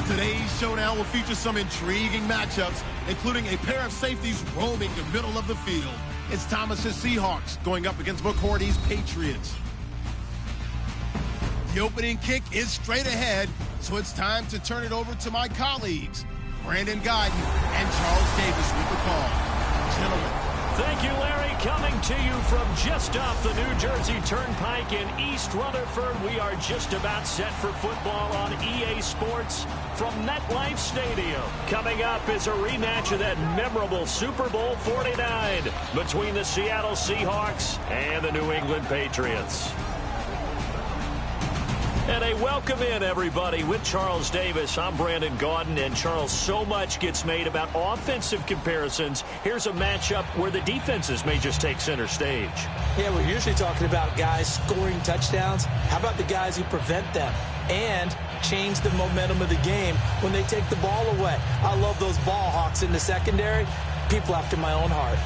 Today's showdown will feature some intriguing matchups, including a pair of safeties roaming the middle of the field. It's Thomas's Seahawks going up against McCourty's Patriots. The opening kick is straight ahead, so it's time to turn it over to my colleagues, Brandon Guyton and Charles Davis with the call. Gentlemen. Thank you, Larry. Coming to you from just off the New Jersey Turnpike in East Rutherford. We are just about set for football on EA Sports from MetLife Stadium. Coming up is a rematch of that memorable Super Bowl 49 between the Seattle Seahawks and the New England Patriots. And a welcome in, everybody, with Charles Davis. I'm Brandon Gaudin, and Charles, so much gets made about offensive comparisons. Here's a matchup where the defenses may just take center stage. Yeah, we're usually talking about guys scoring touchdowns. How about the guys who prevent them and change the momentum of the game when they take the ball away? I love those ball hawks in the secondary. People after my own heart.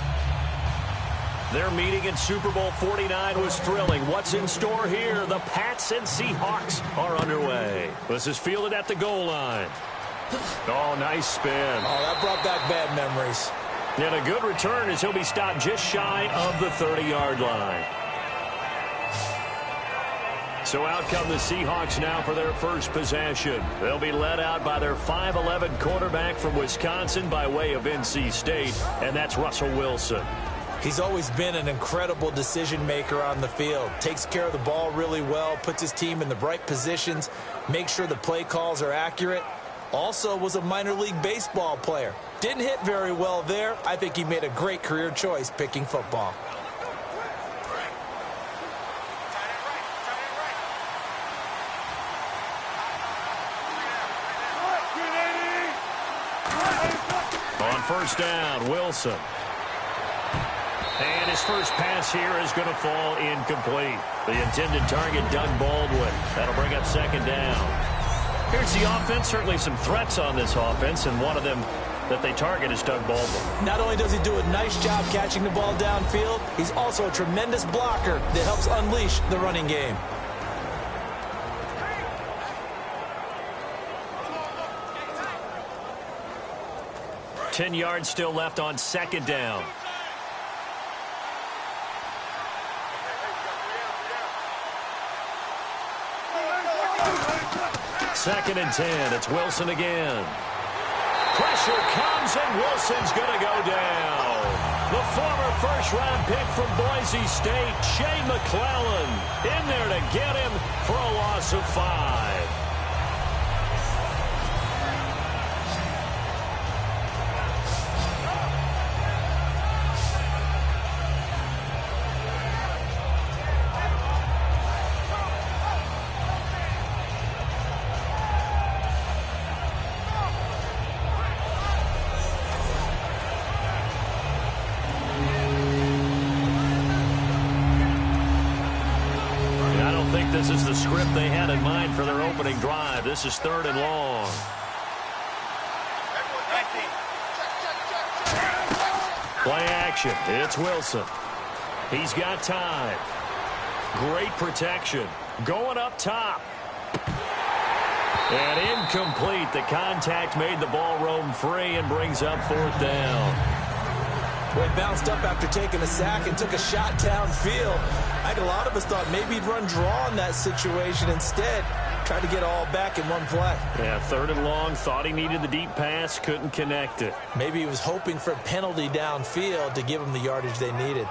Their meeting in Super Bowl 49 was thrilling. What's in store here? The Pats and Seahawks are underway. This is fielded at the goal line. Oh, nice spin. Oh, that brought back bad memories. And a good return as he'll be stopped just shy of the 30-yard line. So out come the Seahawks now for their first possession. They'll be led out by their 5'11 quarterback from Wisconsin by way of NC State, and that's Russell Wilson. He's always been an incredible decision maker on the field. Takes care of the ball really well, puts his team in the right positions, makes sure the play calls are accurate. Also was a minor league baseball player. Didn't hit very well there. I think he made a great career choice picking football. On first down, Wilson. And his first pass here is going to fall incomplete. The intended target, Doug Baldwin. That'll bring up second down. Here's the offense. Certainly some threats on this offense, and one of them that they target is Doug Baldwin. Not only does he do a nice job catching the ball downfield, he's also a tremendous blocker that helps unleash the running game. Ten yards still left on second down. Second and 10. It's Wilson again. Pressure comes, and Wilson's going to go down. The former first-round pick from Boise State, Shea McClellan, in there to get him for a loss of 5. This is the script they had in mind for their opening drive. This is third and long. Play action. It's Wilson. He's got time. Great protection. Going up top. And incomplete. The contact made the ball roam free and brings up fourth down. Well, he bounced up after taking a sack and took a shot downfield. I think a lot of us thought maybe he'd run draw in that situation. Instead, tried to get all back in one play. Yeah, third and long. Thought he needed the deep pass. Couldn't connect it. Maybe he was hoping for a penalty downfield to give him the yardage they needed.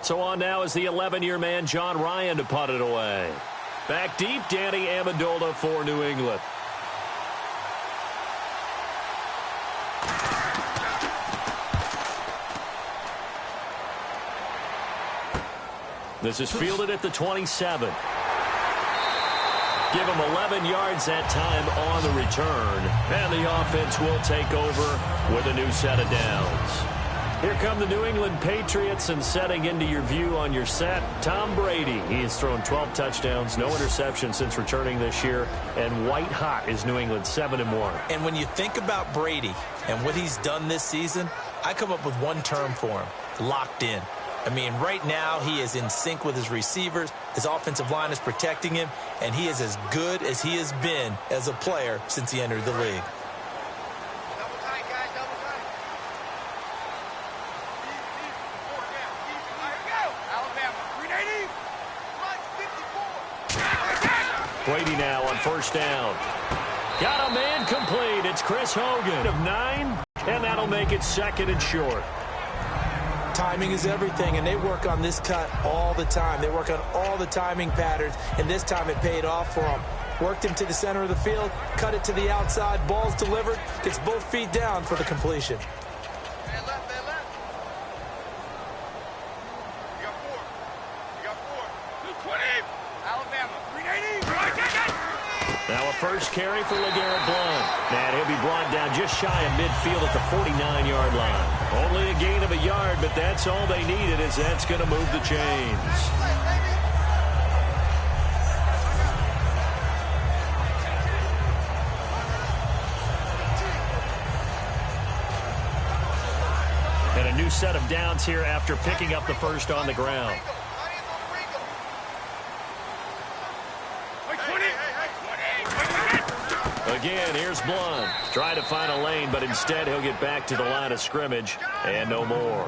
So on now is the 11-year man, John Ryan, to punt it away. Back deep, Danny Amendola for New England. This is fielded at the 27. Give him 11 yards that time on the return. And the offense will take over with a new set of downs. Here come the New England Patriots, and setting into your view on your set, Tom Brady. He has thrown 12 touchdowns, no interceptions since returning this year, and white hot is New England 7-1. And when you think about Brady and what he's done this season, I come up with one term for him: locked in. I mean, right now he is in sync with his receivers. His offensive line is protecting him, and he is as good as he has been as a player since he entered the league. Brady now on first down. Got a man complete. It's Chris Hogan of 9, and that'll make it 2nd and short. Timing is everything, and they work on this cut all the time. They work on all the timing patterns, and this time it paid off for them. Worked him to the center of the field, cut it to the outside, ball's delivered, gets both feet down for the completion. Now a first carry for LeGarrette Blount. And he'll be brought down just shy of midfield at the 49-yard line. Only a gain of a yard, but that's all they needed, as that's going to move the chains. And a new set of downs here after picking up the first on the ground. Again, here's Blount. Trying to find a lane, but instead he'll get back to the line of scrimmage and no more.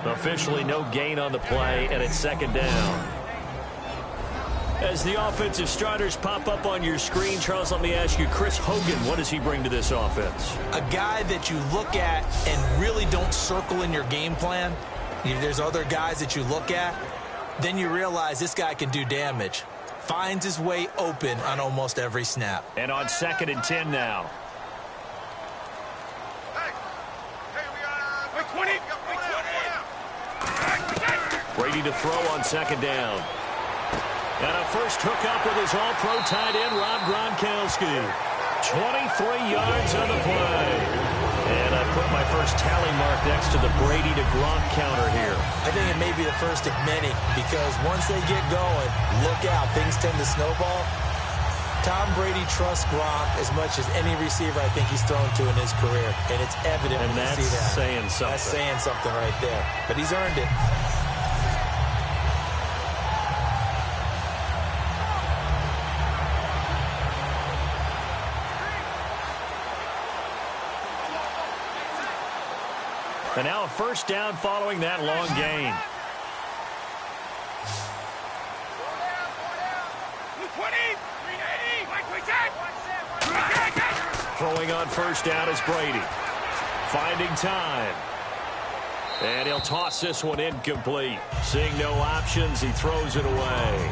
Officially no gain on the play, and it's 2nd down. As the offensive starters pop up on your screen, Charles, let me ask you, Chris Hogan, what does he bring to this offense? A guy that you look at and really don't circle in your game plan. There's other guys that you look at, then you realize this guy can do damage. Finds his way open on almost every snap. And on 2nd and 10 now. Brady to throw on 2nd down. And a first hookup with his all-pro tight end, Rob Gronkowski. 23 yards on the play. And I put my first tally mark next to the Brady to Gronk counter here. I think it may be the first of many, because once they get going, look out, things tend to snowball. Tom Brady trusts Gronk as much as any receiver I think he's thrown to in his career, and it's evident when you see that. That's saying something. That's saying something right there, but he's earned it. And now a first down following that long gain. Throwing on first down is Brady. Finding time. And he'll toss this one incomplete. Seeing no options, he throws it away.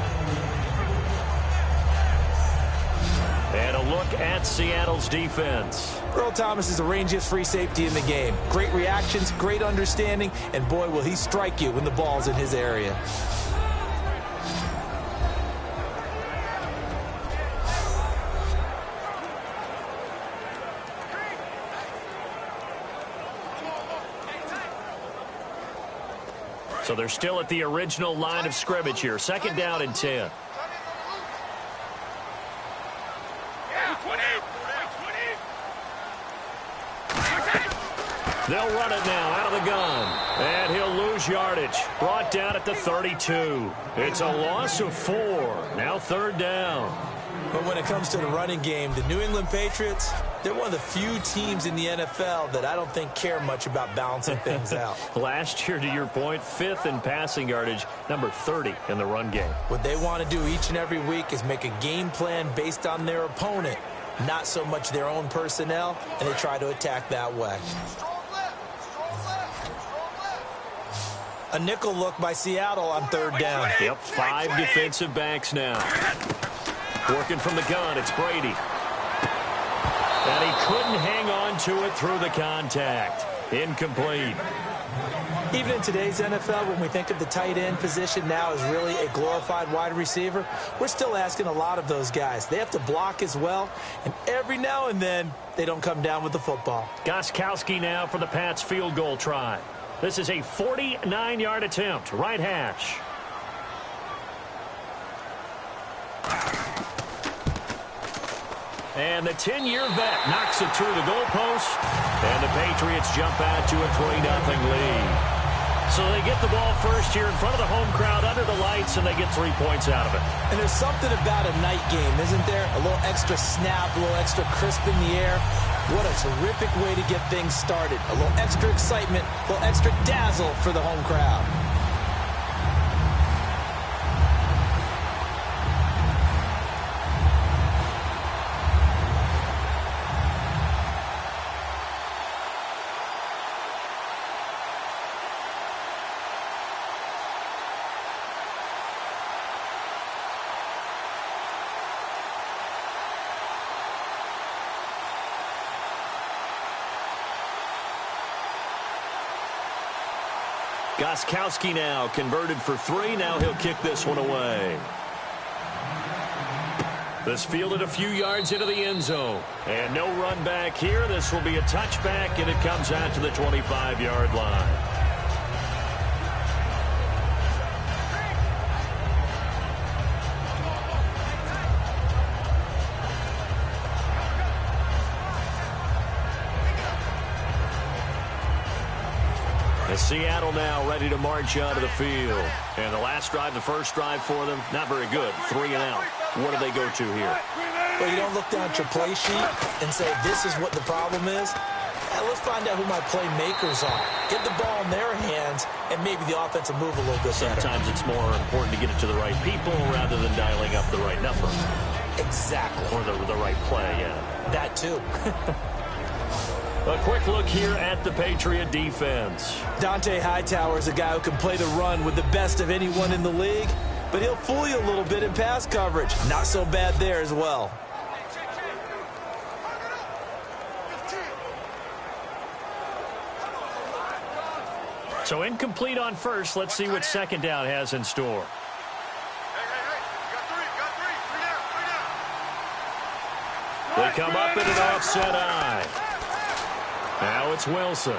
And a look at Seattle's defense. Earl Thomas is the rangiest free safety in the game. Great reactions, great understanding, and boy, will he strike you when the ball's in his area. So they're still at the original line of scrimmage here. 2nd down and 10. They'll run it now out of the gun. And he'll lose yardage. Brought down at the 32. It's a loss of 4. Now 3rd down. But when it comes to the running game, the New England Patriots, they're one of the few teams in the NFL that I don't think care much about balancing things out. Last year, to your point, 5th in passing yardage, number 30 in the run game. What they want to do each and every week is make a game plan based on their opponent, not so much their own personnel, and they try to attack that way. A nickel look by Seattle on 3rd down. Yep, 5 defensive backs now. Working from the gun, it's Brady. And he couldn't hang on to it through the contact. Incomplete. Even in today's NFL, when we think of the tight end position now as really a glorified wide receiver, we're still asking a lot of those guys. They have to block as well, and every now and then, they don't come down with the football. Gostkowski now for the Pats field goal try. This is a 49-yard attempt, right hash. And the 10-year vet knocks it through the goalpost, and the Patriots jump out to a 3-0 lead. So they get the ball first here in front of the home crowd under the lights, and they get 3 points out of it. And there's something about a night game, isn't there? A little extra snap, a little extra crisp in the air. What a terrific way to get things started. A little extra excitement, a little extra dazzle for the home crowd. Gostkowski now converted for 3. Now he'll kick this one away. This fielded a few yards into the end zone. And no run back here. This will be a touchback, and it comes out to the 25-yard line. Seattle now ready to march onto the field. And the last drive, the first drive for them, not very good. 3 and out. What do they go to here? Well, you don't look down at your play sheet and say, this is what the problem is. Let's find out who my playmakers are. Get the ball in their hands, and maybe the offense will move a little bit better. Sometimes it's more important to get it to the right people rather than dialing up the right number. Exactly. Or the right play, yeah. That too. A quick look here at the Patriot defense. Dante Hightower is a guy who can play the run with the best of anyone in the league, but he'll fool you a little bit in pass coverage. Not so bad there as well. So incomplete on first. Let's see what second down has in store. They come up in an offset eye. Now it's Wilson.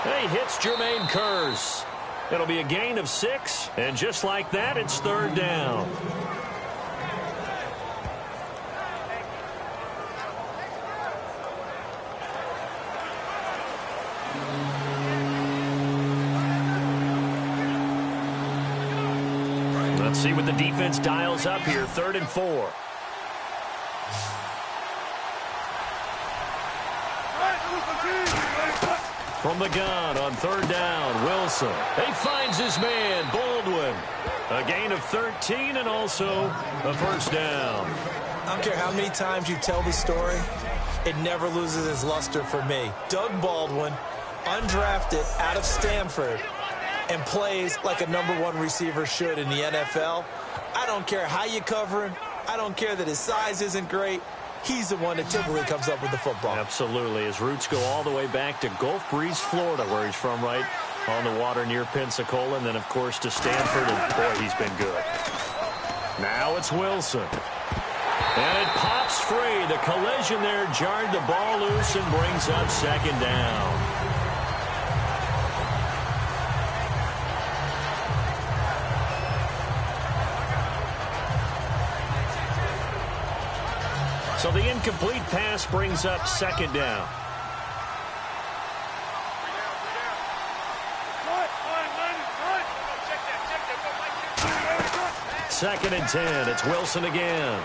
He hits Jermaine Kearse. It'll be a gain of 6, and just like that, it's 3rd down. Let's see what the defense dials up here. 3rd and 4. From the gun on 3rd down, Wilson. He finds his man, Baldwin. A gain of 13 and also a 1st down. I don't care how many times you tell the story, it never loses its luster for me. Doug Baldwin, undrafted out of Stanford, and plays like a #1 receiver should in the NFL. I don't care how you cover him. I don't care that his size isn't great. He's the one that typically comes up with the football. Absolutely. His roots go all the way back to Gulf Breeze, Florida, where he's from, right on the water near Pensacola. And then, of course, to Stanford. And, boy, he's been good. Now it's Wilson. And it pops free. The collision there jarred the ball loose and brings up 2nd down. So the incomplete pass brings up 2nd down. Second and 10. It's Wilson again.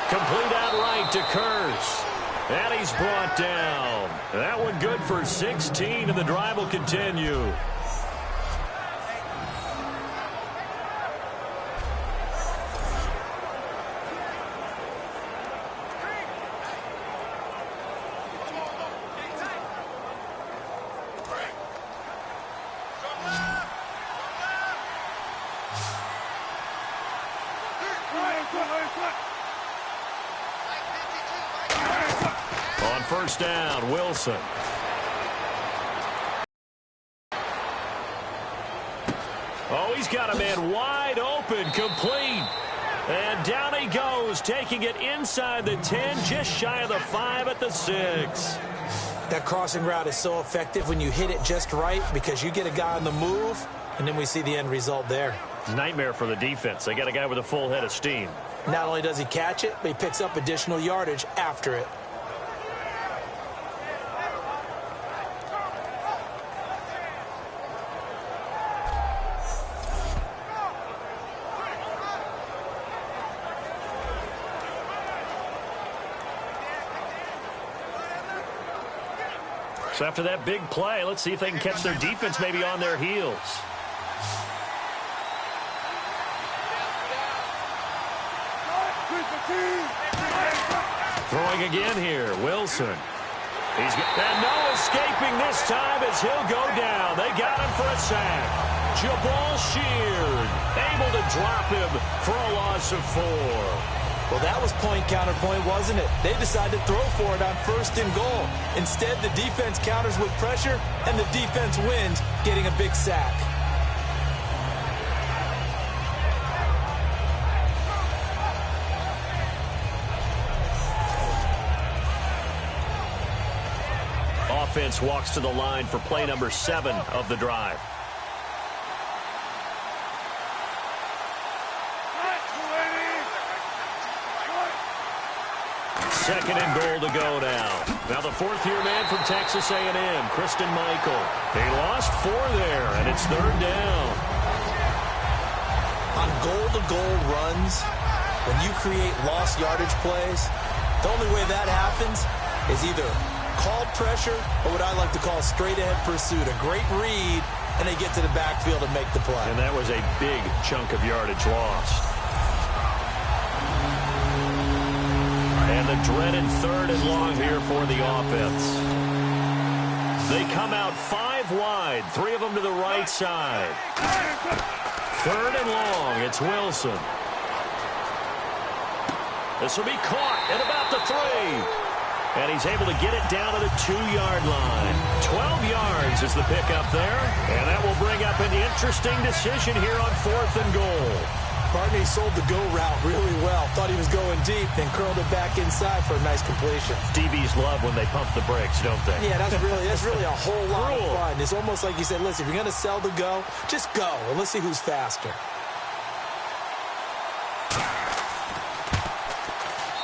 Complete outright to Kearse. And he's brought down. That one good for 16, and the drive will continue. On 1st down, Wilson. Oh, he's got a man wide open, complete. And down he goes, taking it inside the 10, just shy of the 5 at the 6. That crossing route is so effective when you hit it just right because you get a guy on the move, and then we see the end result there. Nightmare for the defense. They got a guy with a full head of steam. Not only does he catch it, but he picks up additional yardage after it. So after that big play, let's see if they can catch their defense maybe on their heels. Throwing again here, Wilson. And no escaping this time as he'll go down. They got him for a sack. Jabal Sheard able to drop him for a loss of 4. Well, that was point counterpoint, wasn't it? They decided to throw for it on 1st and goal. Instead, the defense counters with pressure, and the defense wins, getting a big sack. Offense walks to the line for play number 7 of the drive. Second and goal to go now. Now the 4th-year man from Texas A&M, Christine Michael. They lost 4 there, and it's 3rd down. On goal-to-goal runs, when you create lost yardage plays, the only way that happens is either called pressure or what I like to call straight-ahead pursuit. A great read, and they get to the backfield and make the play. And that was a big chunk of yardage lost. And the dreaded 3rd and long here for the offense. They come out 5 wide, 3 of them to the right side. 3rd and long, it's Wilson. This will be caught at about the 3. And he's able to get it down to the 2-yard line. 12 yards is the pickup there. And that will bring up an interesting decision here on 4th and goal. Barney sold the go route really well. Thought he was going deep, then curled it back inside for a nice completion. DBs love when they pump the brakes, don't they? Yeah, that's really a whole lot of fun. It's almost like you said, listen, if you're going to sell the go, just go. And let's see who's faster.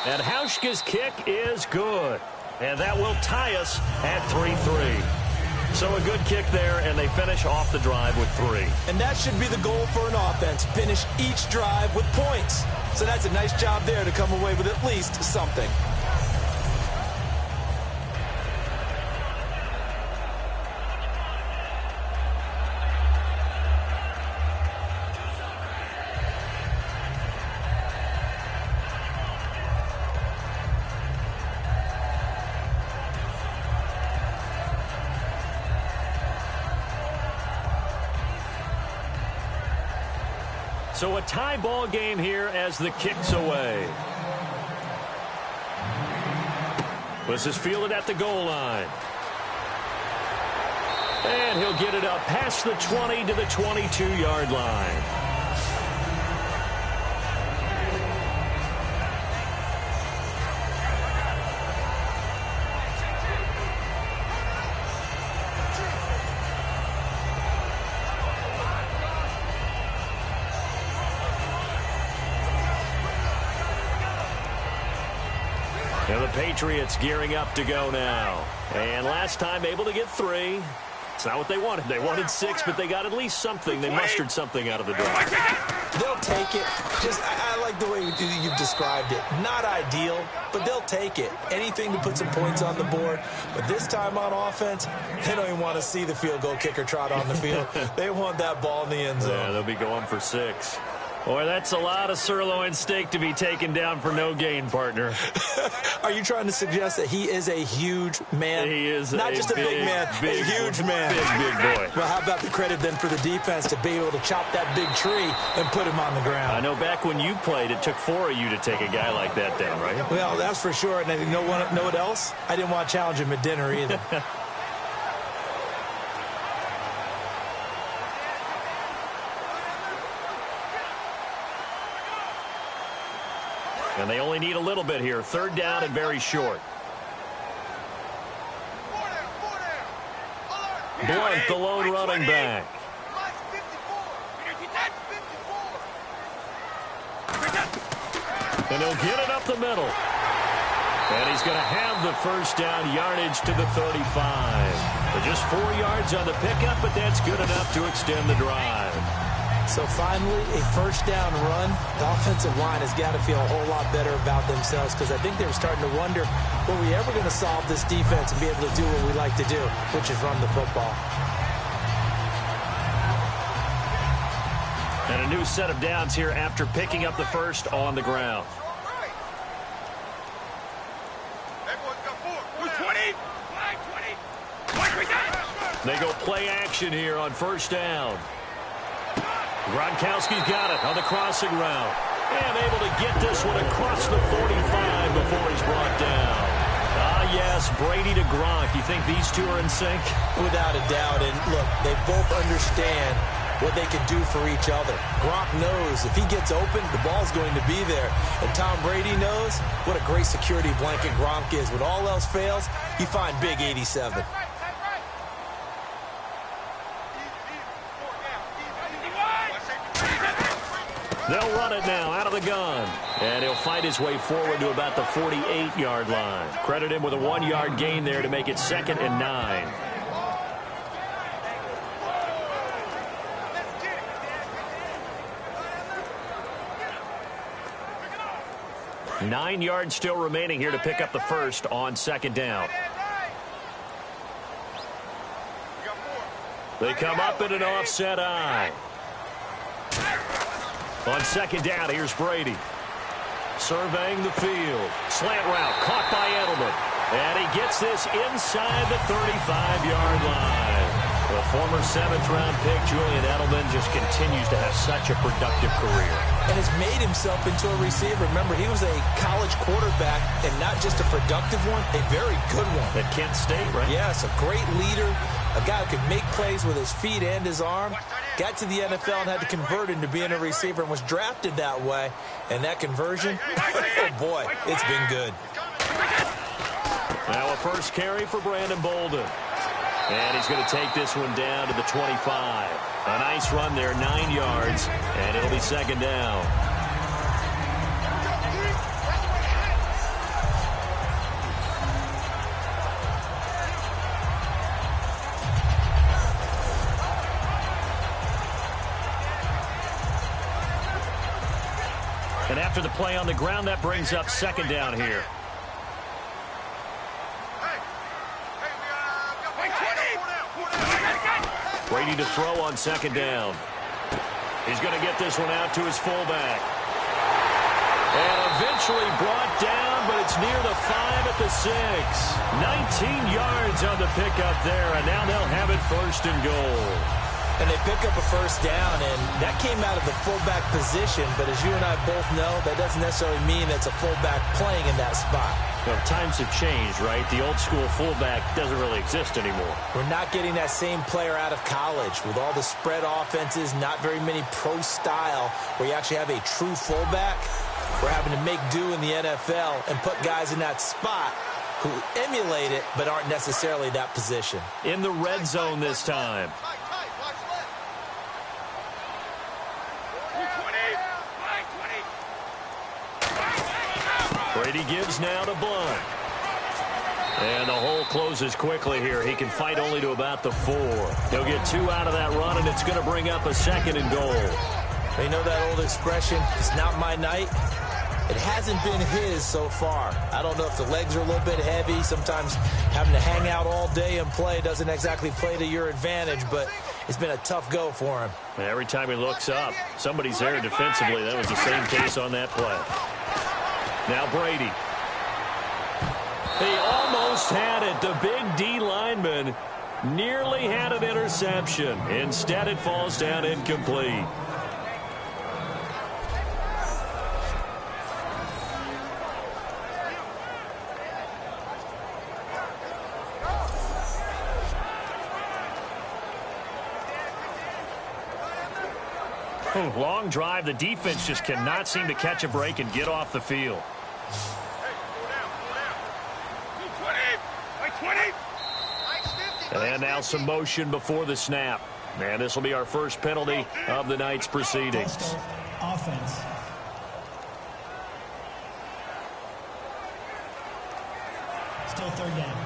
And Hauschka's kick is good. And that will tie us at 3-3. So a good kick there, and they finish off the drive with 3. And that should be the goal for an offense. Finish each drive with points. So that's a nice job there to come away with at least something. So a tie ball game here as the kick's away. This is fielded at the goal line. And he'll get it up past the 20 to the 22-yard line. And the Patriots gearing up to go now. And last time able to get 3. It's not what they wanted. They wanted 6, but they got at least something. They mustered something out of the drive. They'll take it. I like the way you've described it. Not ideal, but they'll take it. Anything to put some points on the board. But this time on offense, they don't even want to see the field goal kicker trot on the field. They want that ball in the end zone. Yeah, they'll be going for 6. Boy, that's a lot of sirloin steak to be taken down for no gain, partner. Are you trying to suggest that he is a huge man? He is not just a big man, a huge man. Big boy. Well, how about the credit then for the defense to be able to chop that big tree and put him on the ground? I know back when you played, it took 4 of you to take a guy like that down, right? Well, that's for sure. And you know what else? I didn't want to challenge him at dinner either. And they only need a little bit here. 3rd down and very short. Blunt, the lone running back. And he'll get it up the middle. And he's going to have the first down, yardage to the 35. But just 4 yards on the pickup, but that's good enough to extend the drive. So finally, a first down run. The offensive line has got to feel a whole lot better about themselves, because I think they were starting to wonder, were we ever going to solve this defense and be able to do what we like to do, which is run the football. And a new set of downs here after picking up the first on the ground. They go play action here on first down. Gronkowski's got it on the crossing route. And able to get this one across the 45 before he's brought down. Ah, yes, Brady to Gronk. You think these two are in sync? Without a doubt. And look, they both understand what they can do for each other. Gronk knows if he gets open, the ball's going to be there. And Tom Brady knows what a great security blanket Gronk is. When all else fails, you find big 87. They'll run it now out of the gun. And he'll fight his way forward to about the 48-yard line. Credit him with a 1-yard gain there to make it 2nd and 9. Nine yards still remaining here to pick up the first on 2nd down. They come up in an offset eye. On 2nd down, here's Brady. Surveying the field. Slant route caught by Edelman. And he gets this inside the 35-yard line. The former 7th-round pick, Julian Edelman, just continues to have such a productive career. And has made himself into a receiver. Remember, he was a college quarterback, and not just a productive one, a very good one. At Kent State, right? Yes, a great leader, a guy who could make plays with his feet and his arm. Got to the NFL and had to convert into being a receiver and was drafted that way. And that conversion, oh boy, it's been good. Now a first carry for Brandon Bolden. And he's going to take this one down to the 25. A nice run there, 9 yards, and it'll be 2nd down. And after the play on the ground, that brings up 2nd down here. Brady to throw on 2nd down. He's going to get this one out to his fullback. And eventually brought down, but it's near the 5 at the 6. 19 yards on the pickup there, and now they'll have it 1st and goal. And they pick up a first down, and that came out of the fullback position. But as you and I both know, that doesn't necessarily mean it's a fullback playing in that spot. Well, times have changed, right? The old school fullback doesn't really exist anymore. We're not getting that same player out of college with all the spread offenses, not very many pro style, where you actually have a true fullback. We're having to make do in the NFL and put guys in that spot who emulate it but aren't necessarily that position. In the red zone this time. Brady gives now to Blunt. And the hole closes quickly here. He can fight only to about the 4. He'll get 2 out of that run, and it's going to bring up a 2nd and goal. They know that old expression, it's not my night. It hasn't been his so far. I don't know if the legs are a little bit heavy. Sometimes having to hang out all day and play doesn't exactly play to your advantage, but it's been a tough go for him. And every time he looks up, somebody's there defensively. That was the same case on that play. Now Brady. He almost had it. The big D lineman nearly had an interception. Instead, it falls down incomplete. Long drive. The defense just cannot seem to catch a break and get off the field. And now some motion before the snap. And this will be our first penalty of the night's proceedings. Offense. Still third down.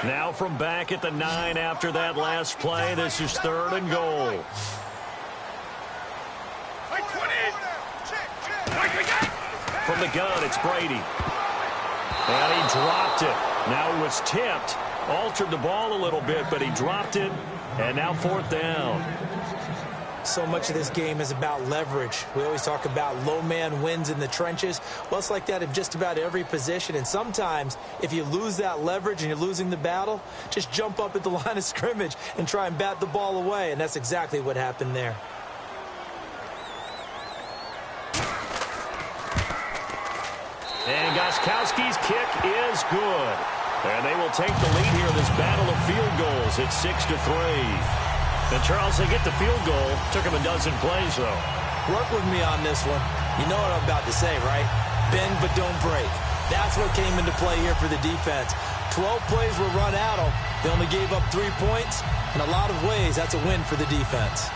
Now from back at the 9 after that last play, this is 3rd and goal. From the gun, it's Brady. And he dropped it. Now it was tipped. Altered the ball a little bit, but he dropped it. And now 4th down. So much of this game is about leverage. We always talk about low man wins in the trenches. Well, it's like that in just about every position. And sometimes, if you lose that leverage and you're losing the battle, just jump up at the line of scrimmage and try and bat the ball away. And that's exactly what happened there. And Gostkowski's kick is good. And they will take the lead here in this battle of field goals. It's 6-3. And, Charles, they get the field goal. Took him a dozen plays, though. Work with me on this one. You know what I'm about to say, right? Bend but don't break. That's what came into play here for the defense. 12 plays were run at them. They only gave up 3 points. In a lot of ways, that's a win for the defense.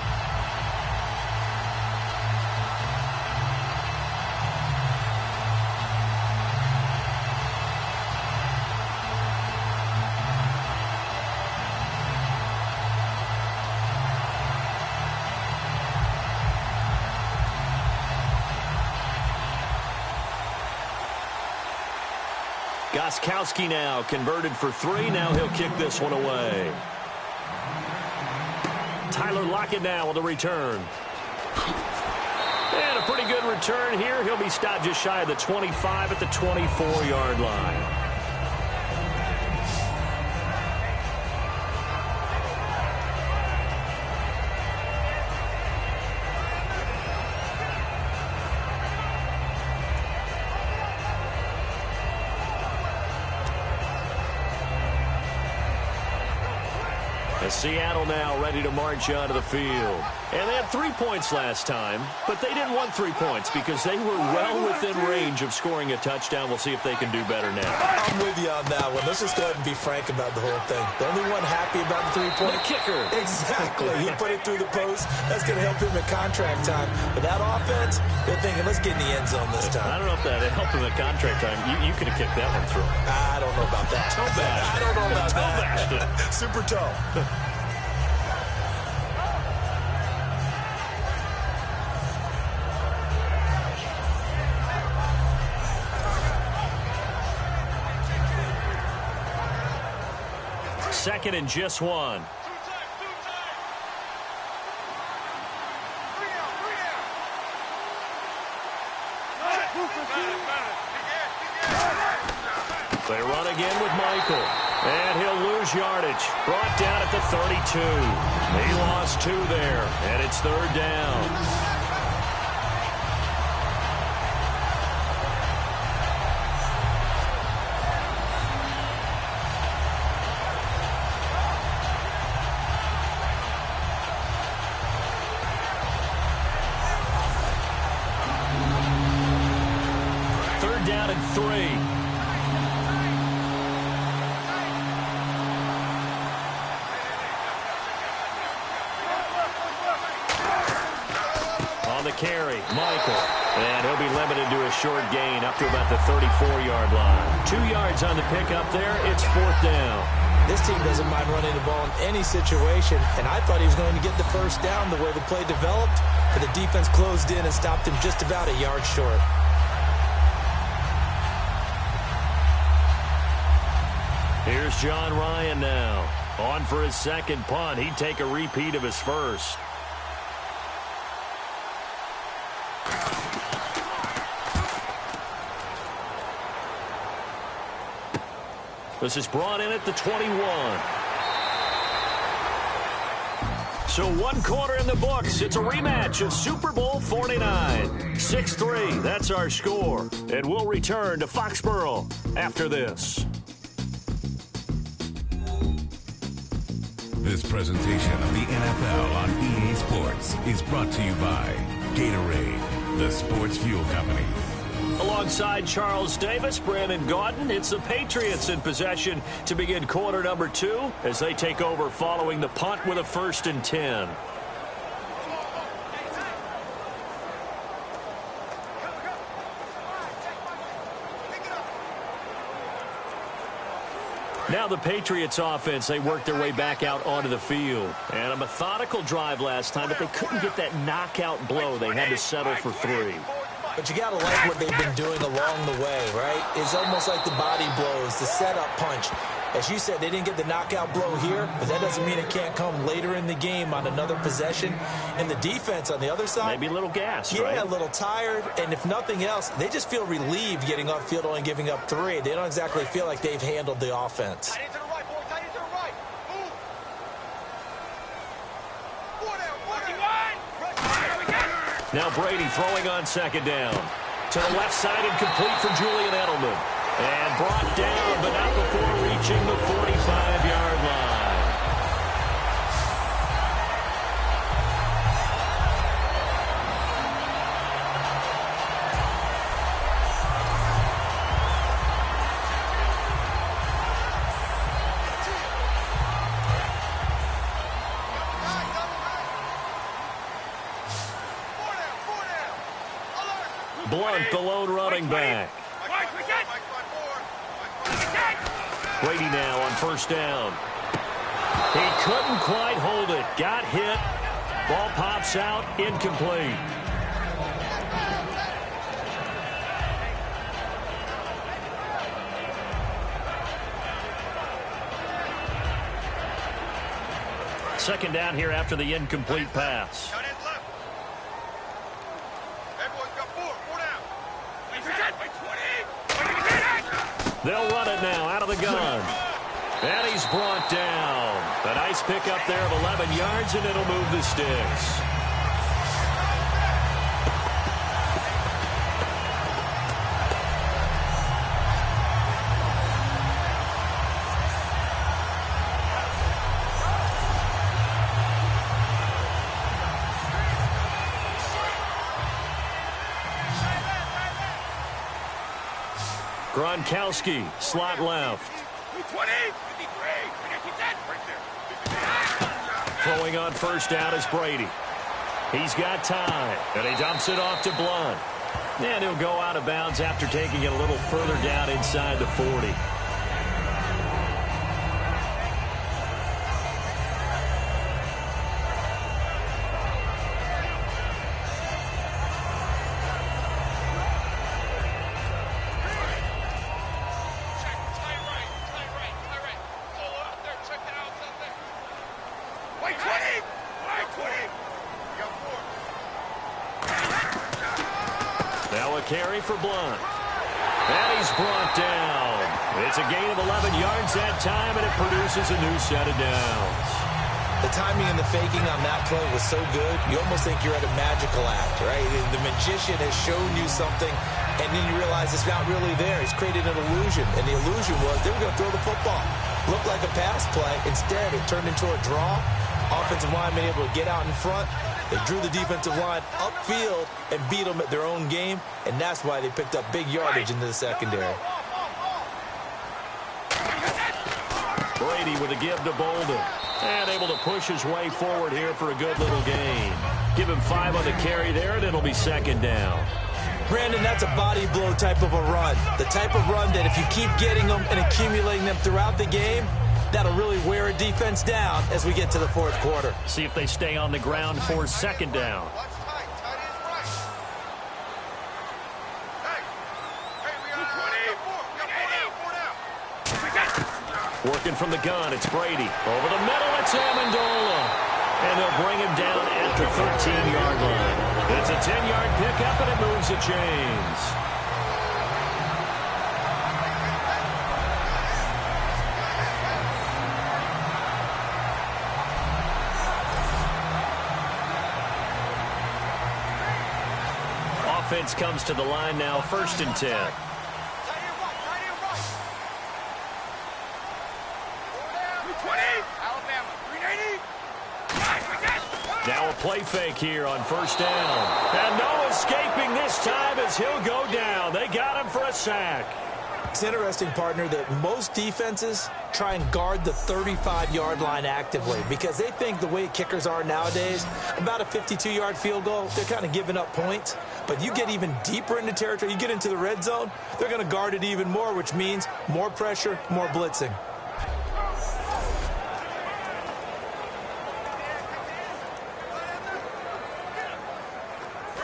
Gostkowski now converted for 3. Now he'll kick this one away. Tyler Lockett now on the return. And a pretty good return here. He'll be stopped just shy of the 25 at the 24-yard line. Seattle now ready to march onto the field. And they had 3 points last time, but they didn't want 3 points because they were well within range of scoring a touchdown. We'll see if they can do better now. I'm with you on that one. Let's just go ahead and be frank about the whole thing. The only one happy about the 3-point kicker. Exactly. He put it through the post. That's going to help him at contract time. But that offense, they're thinking, let's get in the end zone this time. I don't know if that helped him at contract time. You could have kicked that one through. I don't know about that. I don't know about that. Super toe. Second and just 1. They run again with Michael. And he'll lose yardage. Brought down at the 32. He lost 2 there. And it's 3rd down. Down and 3. On the carry, Michael. And he'll be limited to a short gain up to about the 34-yard line. 2 yards on the pickup there. It's 4th down. This team doesn't mind running the ball in any situation, and I thought he was going to get the first down the way the play developed, but the defense closed in and stopped him just about a yard short. Here's John Ryan now. On for his second punt. He'd take a repeat of his first. This is brought in at the 21. So 1 quarter in the books. It's a rematch of Super Bowl 49. 6-3, that's our score. And we'll return to Foxborough after this. This presentation of the NFL on EA Sports is brought to you by Gatorade, the sports fuel company. Alongside Charles Davis, Brandon Gaudin, it's the Patriots in possession to begin quarter number 2 as they take over following the punt with a 1st and 10. Now the Patriots offense, they worked their way back out onto the field. And a methodical drive last time, but they couldn't get that knockout blow. They had to settle for 3. But you got to like what they've been doing along the way, right? It's almost like the body blows, the setup punch. As you said, they didn't get the knockout blow here, but that doesn't mean it can't come later in the game on another possession. And the defense on the other side, maybe a little gassed, right? Yeah, a little tired. And if nothing else, they just feel relieved getting off field only giving up 3. They don't exactly feel like they've handled the offense. Now Brady throwing on 2nd down. To the left side and complete for Julian Edelman. And brought down, but not before reaching the 45-yard line. Blunt, the lone running back. Brady now on 1st down. He couldn't quite hold it. Got hit. Ball pops out. Incomplete. Second down here after the incomplete pass. They'll run it now out of the gun. And he's brought down. A nice pickup there of 11 yards, and it'll move the sticks. Gronkowski, slot left. Throwing on 1st down is Brady. He's got time, and he dumps it off to Blunt. And he'll go out of bounds after taking it a little further down inside the 40. Carry for Blunt. And he's brought down. It's a gain of 11 yards that time, and it produces a new set of downs. The timing and the faking on that play was so good, you almost think you're at a magical act, right? The magician has shown you something, and then you realize it's not really there. He's created an illusion, and the illusion was they were going to throw the football. Looked like a pass play. Instead, it turned into a draw. Offensive lineman able to get out in front. They drew the defensive line upfield and beat them at their own game, and that's why they picked up big yardage into the secondary. Brady with a give to Bolden. And able to push his way forward here for a good little gain. Give him 5 on the carry there, and it'll be 2nd down. Brandon, that's a body blow type of a run. The type of run that if you keep getting them and accumulating them throughout the game, that'll really wear a defense down as we get to the 4th quarter. See if they stay on the ground for 2nd down. Working from the gun, it's Brady. Over the middle, it's Amendola. And they'll bring him down at the 13-yard line. It's a 10-yard pickup, and it moves the chains. Offense comes to the line now, 1st and 10. Now a play fake here on first down. And no escaping this time as he'll go down. They got him for a sack. It's interesting, partner, that most defenses try and guard the 35-yard line actively because they think the way kickers are nowadays, about a 52-yard field goal, they're kind of giving up points. But you get even deeper into territory, you get into the red zone, they're going to guard it even more, which means more pressure, more blitzing.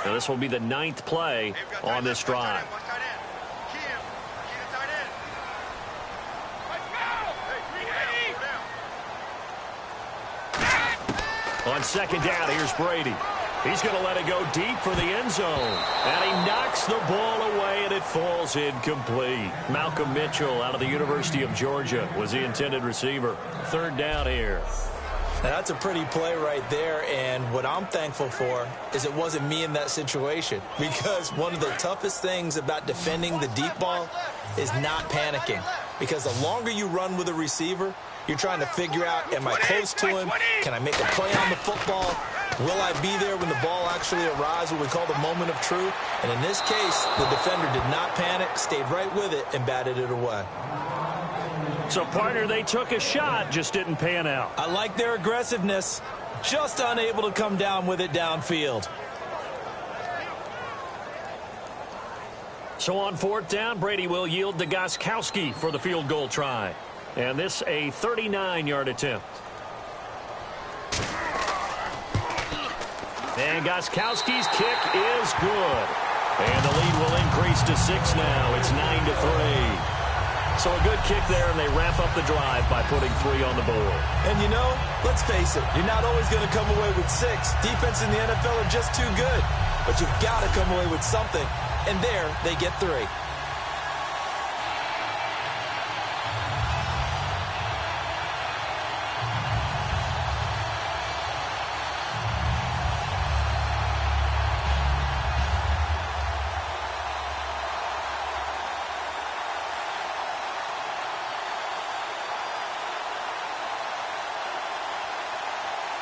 Now this will be the 9th play on this drive. On second down, here's Brady. He's going to let it go deep for the end zone. And he knocks the ball away, and it falls incomplete. Malcolm Mitchell out of the University of Georgia was the intended receiver. Third down here. Now, that's a pretty play right there, and what I'm thankful for is it wasn't me in that situation, because one of the toughest things about defending the deep ball is not panicking, because the longer you run with a receiver, you're trying to figure out, am I close to him? Can I make a play on the football? Will I be there when the ball actually arrives, what we call the moment of truth? And in this case, the defender did not panic, stayed right with it, and batted it away. So, partner, they took a shot, just didn't pan out. I like their aggressiveness, just unable to come down with it downfield. So on fourth down, Brady will yield to Gostkowski for the field goal try. And this a 39-yard attempt. And Gostkowski's kick is good. And the lead will increase to 6 now. It's 9-3. So a good kick there, and they wrap up the drive by putting 3 on the board. And you know, let's face it, you're not always going to come away with 6. Defense in the NFL are just too good. But you've got to come away with something. And there, they get 3.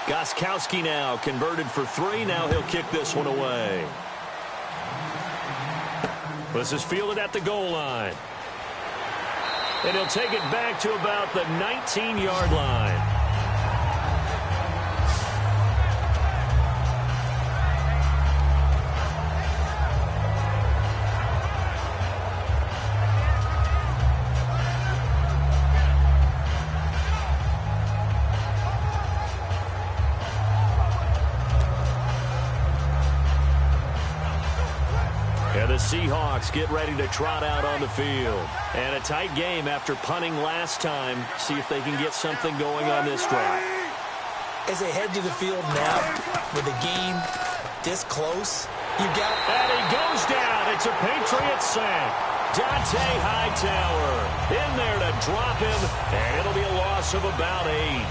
Gostkowski now converted for 3. Now he'll kick this one away. This is fielded at the goal line. And he'll take it back to about the 19-yard line. Seahawks get ready to trot out on the field. And a tight game after punting last time. See if they can get something going on this drive. As they head to the field now, with the game this close, you got... And he goes down. It's a Patriots sack. Dante Hightower in there to drop him. And it'll be a loss of about 8.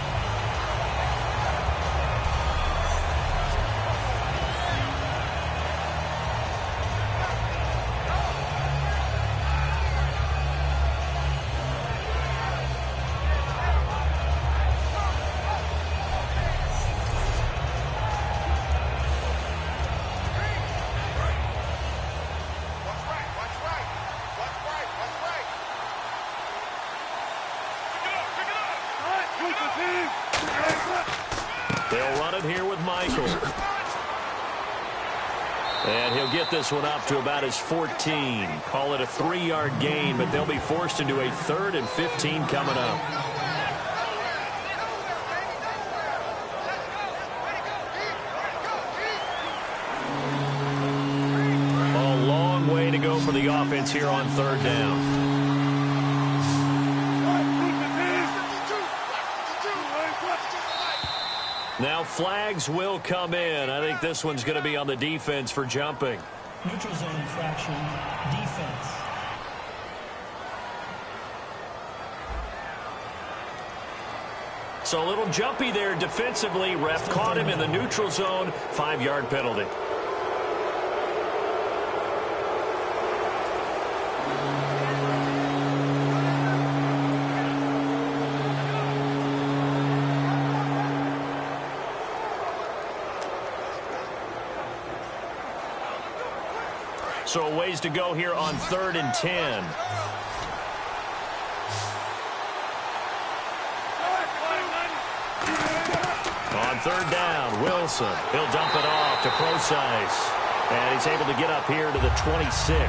They'll run it here with Michael. And he'll get this one up to about his 14. Call it a 3-yard gain, but they'll be forced into a 3rd and 15 coming up. A long way to go for the offense here on 3rd down. Now flags will come in. I think this one's going to be on the defense for jumping. Neutral zone infraction, defense. So a little jumpy there defensively. Ref caught him in the neutral zone. 5-yard penalty. So a ways to go here on 3rd and 10. On 3rd down, Wilson. He'll dump it off to Procise. And he's able to get up here to the 26.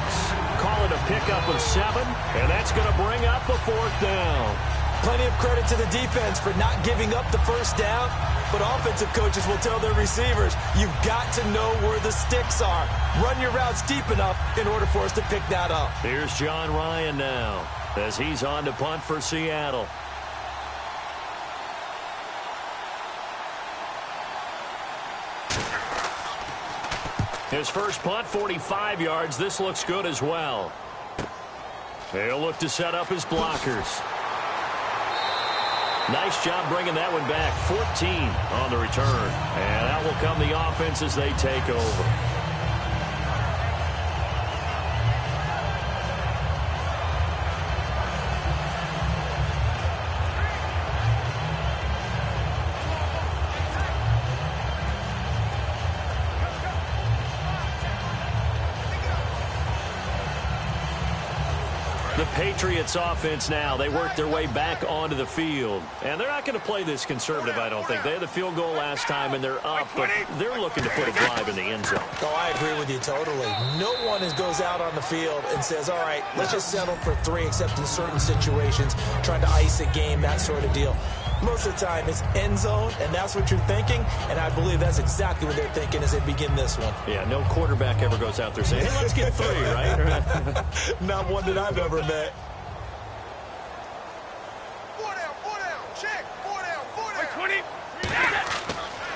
Call it a pickup of 7, and that's going to bring up a 4th down. Plenty of credit to the defense for not giving up the first down, but offensive coaches will tell their receivers, you've got to know where the sticks are. Run your routes deep enough in order for us to pick that up. Here's John Ryan now as he's on to punt for Seattle. His first punt, 45 yards. This looks good as well. He'll look to set up his blockers. Nice job bringing that one back. 14 on the return. And out will come the offense as they take over. The Patriots offense now, they work their way back onto the field. And they're not going to play this conservative, I don't think. They had the field goal last time, and they're up, but they're looking to put a drive in the end zone. Oh, I agree with you totally. No one goes out on the field and says, all right, let's just settle for 3, except in certain situations, trying to ice a game, that sort of deal. Most of the time, it's end zone, and that's what you're thinking, and I believe that's exactly what they're thinking as they begin this one. Yeah, no quarterback ever goes out there saying, hey, let's get 3, right? Not one that I've ever met. 4 down, check, 4 down. 20.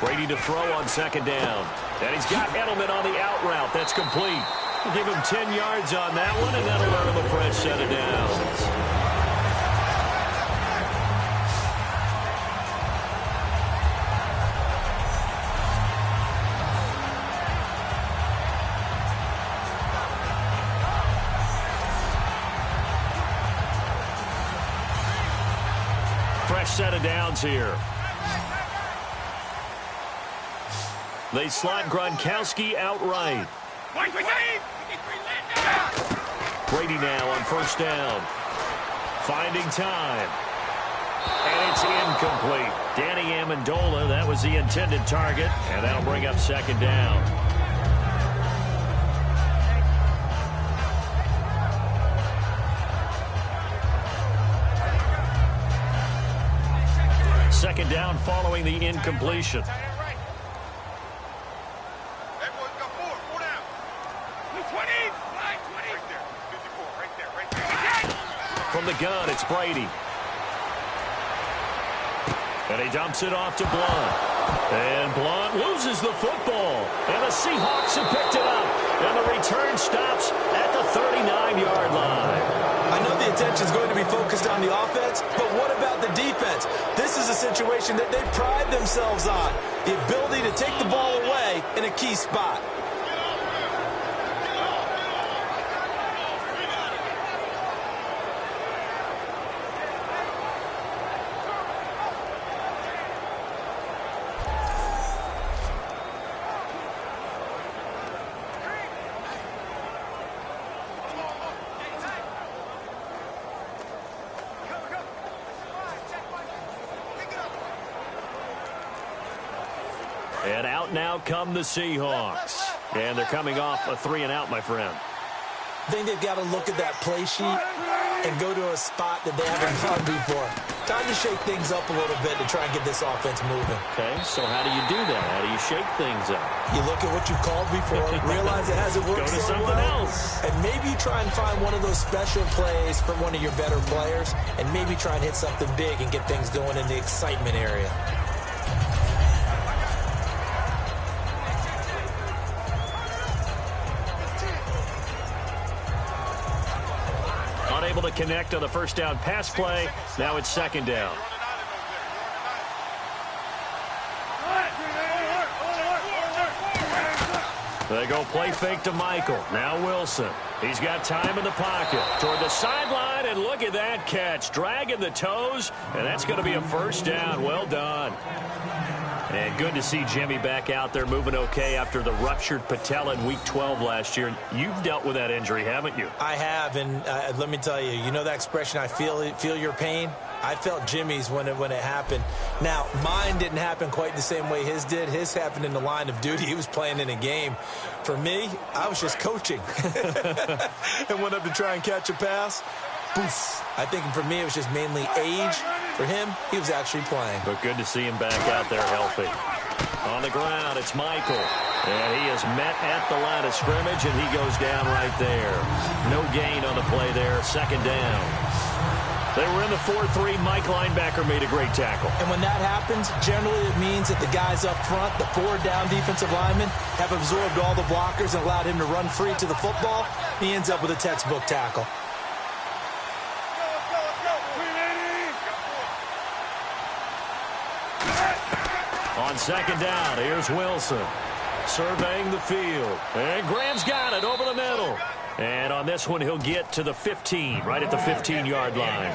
Brady to throw on 2nd down. And he's got Edelman on the out route. That's complete. We'll give him 10 yards on that one, and that'll earn him a fresh set of downs. Fresh set of downs here. They slot Gronkowski outright. Brady now on 1st down. Finding time. And it's incomplete. Danny Amendola, that was the intended target. And that'll bring up 2nd down. Second down following the incompletion. From the gun, it's Brady. And he dumps it off to Blunt. And Blunt loses the football. And the Seahawks have picked it up. And the return stops at the 39-yard line. I know the attention is going to be focused on the offense, but what about the defense? This is a situation that they pride themselves on, the ability to take the ball away in a key spot. And out now come the Seahawks. And they're coming off a 3-and-out, my friend. I think they've got to look at that play sheet and go to a spot that they haven't gone before. Time to shake things up a little bit to try and get this offense moving. Okay, so how do you do that? How do you shake things up? You look at what you've called before, realize it hasn't worked Go to so something well, else. and maybe you try and find one of those special plays from one of your better players, and maybe try and hit something big and get things going in the excitement area. Unable to connect on the 1st down pass play. Now it's 2nd down. They go play fake to Michael. Now Wilson. He's got time in the pocket. Toward the sideline, and look at that catch. Dragging the toes, and that's going to be a 1st down. Well done. And good to see Jimmy back out there moving okay after the ruptured patella in Week 12 last year. You've dealt with that injury, haven't you? I have, and let me tell you, you know that expression, I feel your pain? I felt Jimmy's when it happened. Now, mine didn't happen quite the same way his did. His happened in the line of duty. He was playing in a game. For me, I was just coaching. And went up to try and catch a pass. Poof. I think for me, it was just mainly age. For him, he was actually playing. But good to see him back out there healthy. On the ground, it's Michael. And he is met at the line of scrimmage, and he goes down right there. No gain on the play there. Second down. They were in the 4-3. Mike linebacker made a great tackle. And when that happens, generally it means that the guys up front, the 4 down defensive linemen, have absorbed all the blockers and allowed him to run free to the football. He ends up with a textbook tackle. On second down, here's Wilson. Surveying the field. And Graham's got it over the middle. And on this one, he'll get to the 15, right at the 15-yard line.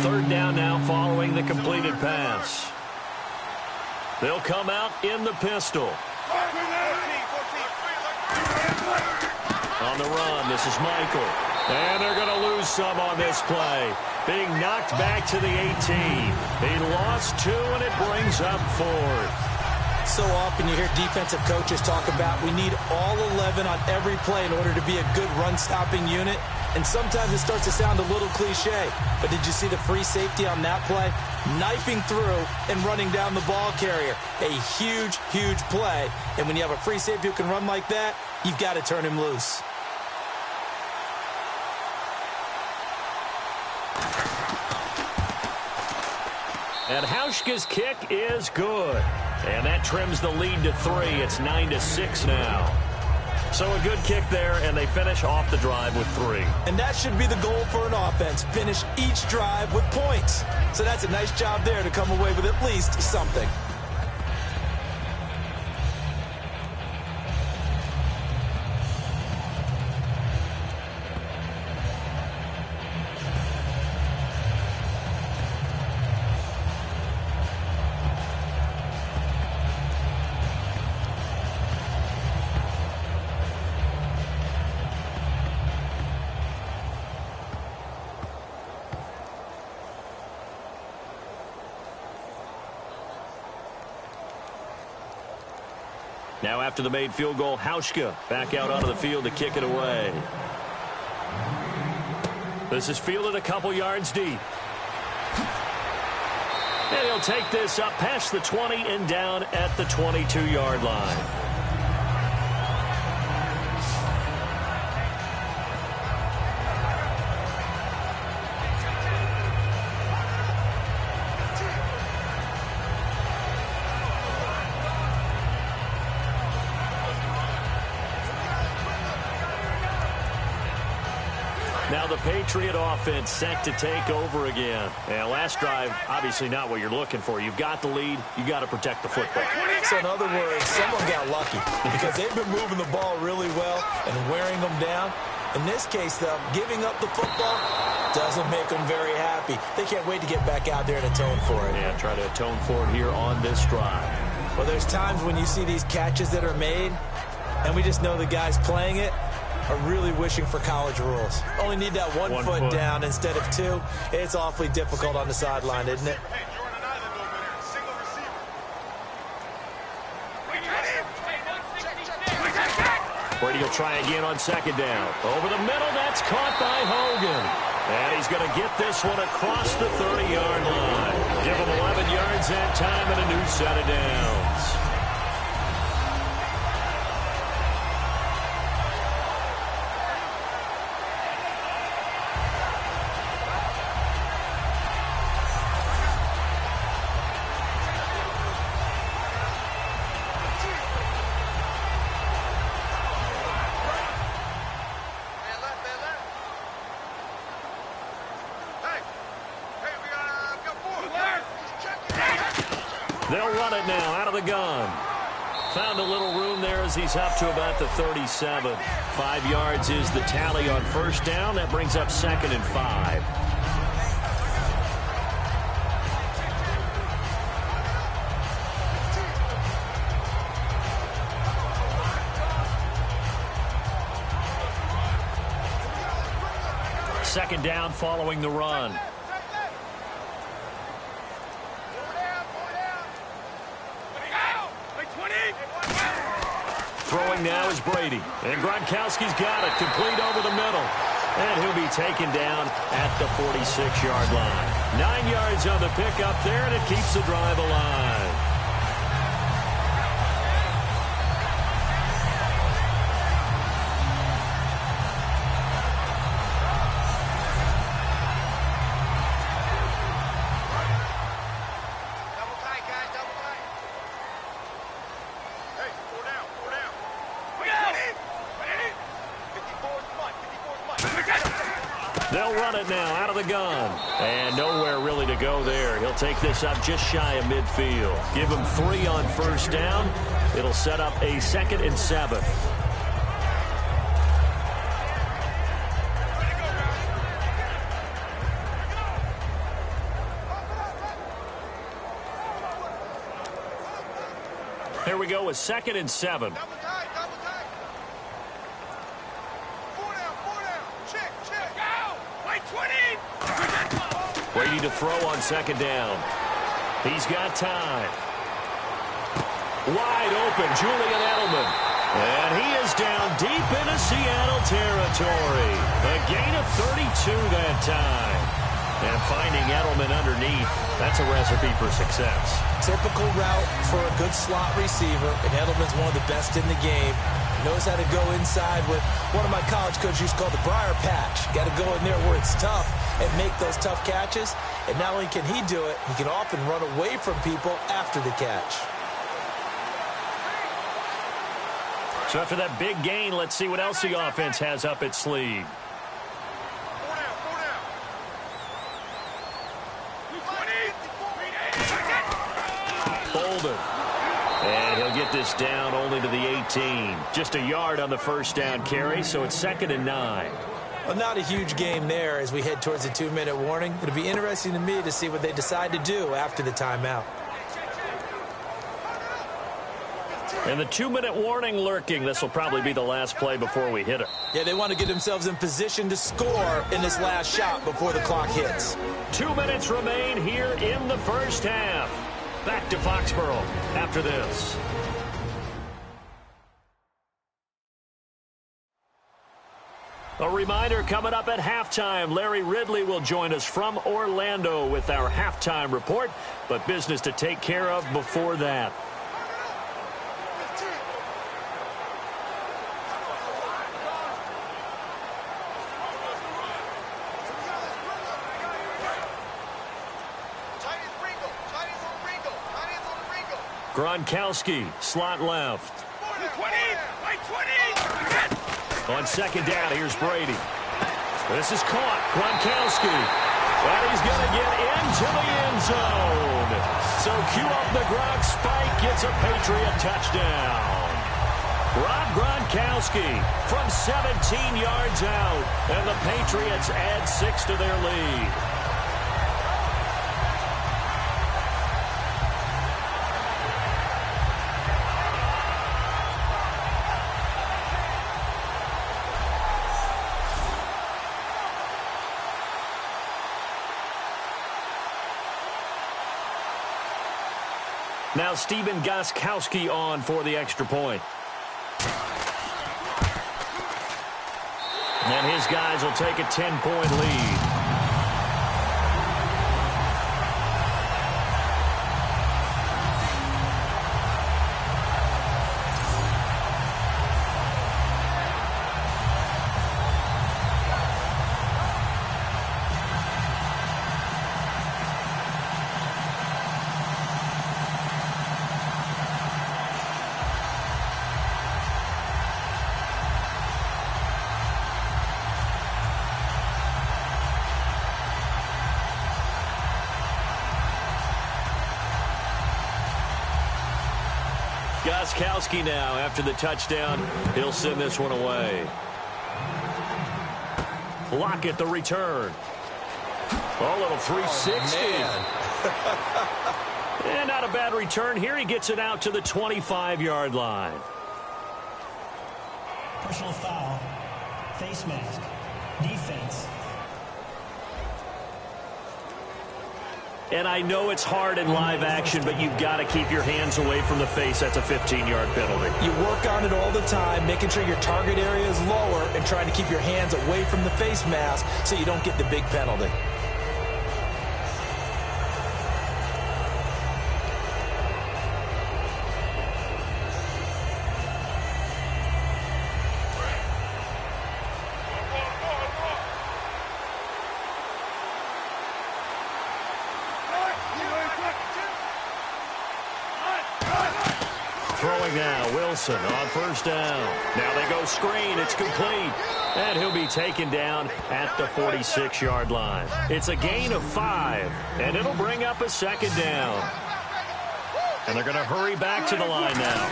Third down now following the completed pass. They'll come out in the pistol. On the run, this is Michael. And they're going to lose some on this play. Being knocked back to the 18. He lost 2, and it brings up 4th. So often you hear defensive coaches talk about we need all 11 on every play in order to be a good run-stopping unit. And sometimes it starts to sound a little cliche. But did you see the free safety on that play? Knifing through and running down the ball carrier. A huge, huge play. And when you have a free safety who can run like that, you've got to turn him loose. And Hauschka's kick is good. And that trims the lead to 3. It's 9-6 now. So a good kick there, and they finish off the drive with 3. And that should be the goal for an offense. Finish each drive with points. So that's a nice job there to come away with at least something. Now after the made field goal, Hauschka back out onto the field to kick it away. This is fielded a couple yards deep. And he'll take this up past the 20 and down at the 22-yard line. Now the Patriot offense set to take over again. And last drive, obviously not what you're looking for. You've got the lead. You got to protect the football. So in other words, someone got lucky because they've been moving the ball really well and wearing them down. In this case, though, giving up the football doesn't make them very happy. They can't wait to get back out there and atone for it. Yeah, try to atone for it here on this drive. Well, there's times when you see these catches that are made, and we just know the guys playing it are really wishing for college rules. Only need that one foot down instead of 2. It's awfully difficult on the sideline, isn't it? Brady will try again on second down. Over the middle, that's caught by Hogan. And he's going to get this one across the 30-yard line. Give him 11 yards that time and a new set of downs. They'll run it now out of the gun. Found a little room there as he's up to about the 37. 5 yards is the tally on first down. That brings up 2nd and 5. Second down following the run. Throwing now is Brady. And Gronkowski's got it. Complete over the middle. And he'll be taken down at the 46-yard line. 9 yards on the pickup there, and it keeps the drive alive. They'll run it now out of the gun. And nowhere really to go there. He'll take this up just shy of midfield. Give him 3 on first down. It'll set up a 2nd and 7. Here we go with 2nd and 7. Brady to throw on 2nd down. He's got time. Wide open, Julian Edelman. And he is down deep into Seattle territory. A gain of 32 that time. And finding Edelman underneath, that's a recipe for success. Typical route for a good slot receiver, and Edelman's one of the best in the game. Knows how to go inside with one of my college coaches used to call the Briar Patch. Got to go in there where it's tough and make those tough catches. And not only can he do it, he can often run away from people after the catch. So after that big gain, let's see what else the offense has up its sleeve. Bolden. And he'll get this down only to the 18. Just a yard on the first down carry, so it's 2nd and 9. Well, not a huge game there as we head towards the 2-minute warning. It'll be interesting to me to see what they decide to do after the timeout. And the 2-minute warning lurking. This will probably be the last play before we hit it. Yeah, they want to get themselves in position to score in this last shot before the clock hits. 2 minutes remain here in the first half. Back to Foxborough after this. A reminder coming up at halftime. Larry Ridley will join us from Orlando with our halftime report, but business to take care of before that. Gronkowski, slot left. 20, 20. On 2nd down, here's Brady. This is caught. Gronkowski. And he's going to get into the end zone. So cue up the Gronk spike. Gets a Patriot touchdown. Rob Gronkowski from 17 yards out. And the Patriots add 6 to their lead. Now Stephen Gostkowski on for the extra point. And his guys will take a 10-point lead. Gostkowski now, after the touchdown, he'll send this one away. Lockett the return. Oh, little 360. And not a bad return here. He gets it out to the 25-yard line. Personal foul. Face mask. Defense. And I know it's hard in live action, but you've got to keep your hands away from the face. That's a 15-yard penalty. You work on it all the time, making sure your target area is lower and trying to keep your hands away from the face mask so you don't get the big penalty. Throwing now, Wilson on first down. Now they go screen. It's complete. And he'll be taken down at the 46-yard line. It's a gain of 5, and it'll bring up a second down. And they're going to hurry back to the line now.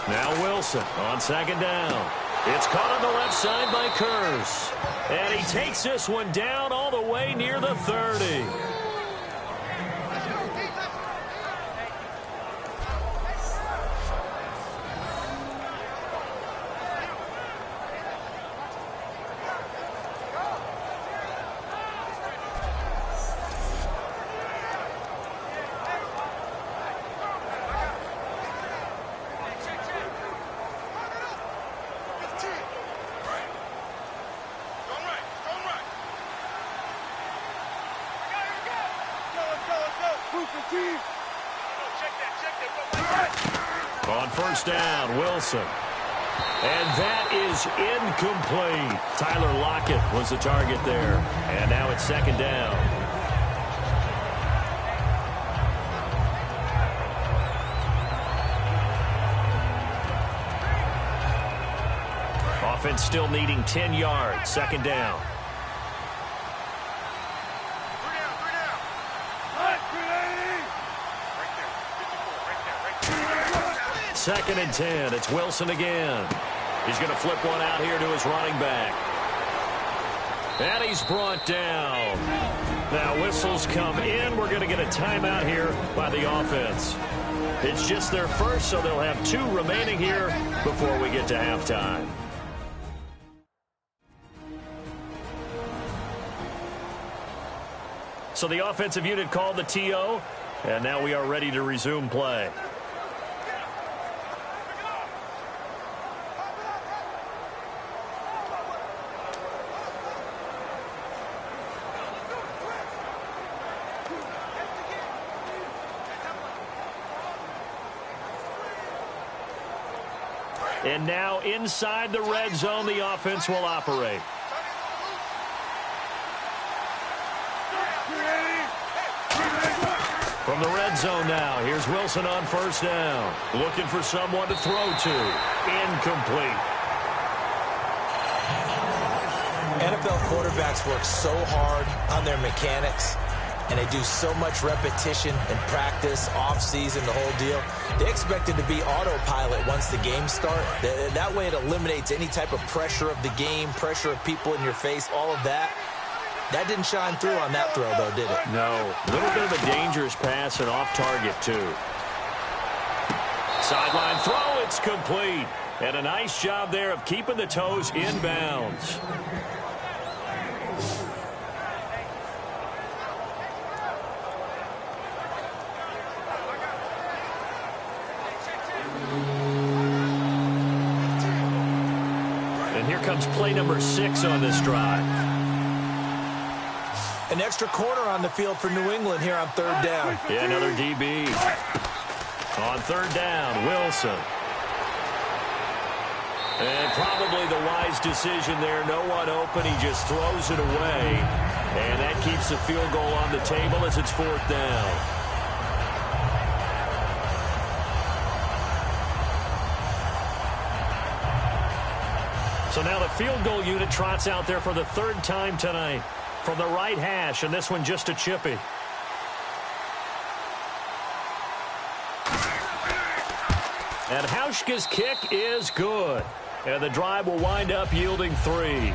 Now Wilson on second down. It's caught on the left side by Kurz. And he takes this one down all the way near the 30. On first down, Wilson. And that is incomplete. Tyler Lockett was the target there. And now it's second down. Offense still needing 10 yards. Second down. Second and 10. It's Wilson again. He's going to flip one out here to his running back. And he's brought down. Now whistles come in. We're going to get a timeout here by the offense. It's just their first, so they'll have 2 remaining here before we get to halftime. So the offensive unit called the TO, and now we are ready to resume play. And now inside the red zone, the offense will operate. From the red zone now, here's Wilson on first down. Looking for someone to throw to. Incomplete. NFL quarterbacks work so hard on their mechanics, and they do so much repetition and practice, off-season, the whole deal. They expect it to be autopilot once the games start. That way it eliminates any type of pressure of the game, pressure of people in your face, all of that. That didn't shine through on that throw, though, did it? No. A little bit of a dangerous pass and off target, too. Sideline throw, it's complete. And a nice job there of keeping the toes in bounds. And here comes play number 6 on this drive. An extra corner on the field for New England here on third down. Yeah, another DB. On third down, Wilson. And probably the wise decision there. No one open. He just throws it away. And that keeps the field goal on the table as it's fourth down. So now the field goal unit trots out there for the third time tonight. From the right hash, and this one just a chippy. And Hauschka's kick is good. And the drive will wind up yielding 3.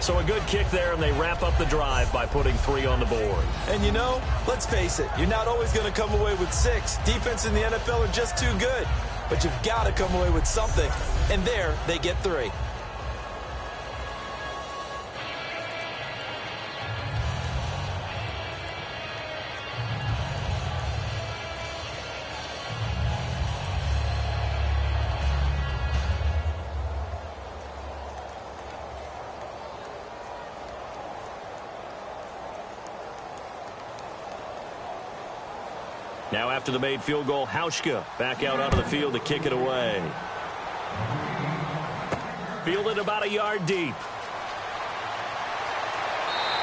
So a good kick there, and they wrap up the drive by putting 3 on the board. And you know, let's face it, you're not always going to come away with 6. Defense in the NFL are just too good. But you've got to come away with something. And there, they get 3. Now after the made field goal, Hauschka back out onto the field to kick it away. Fielded about a yard deep.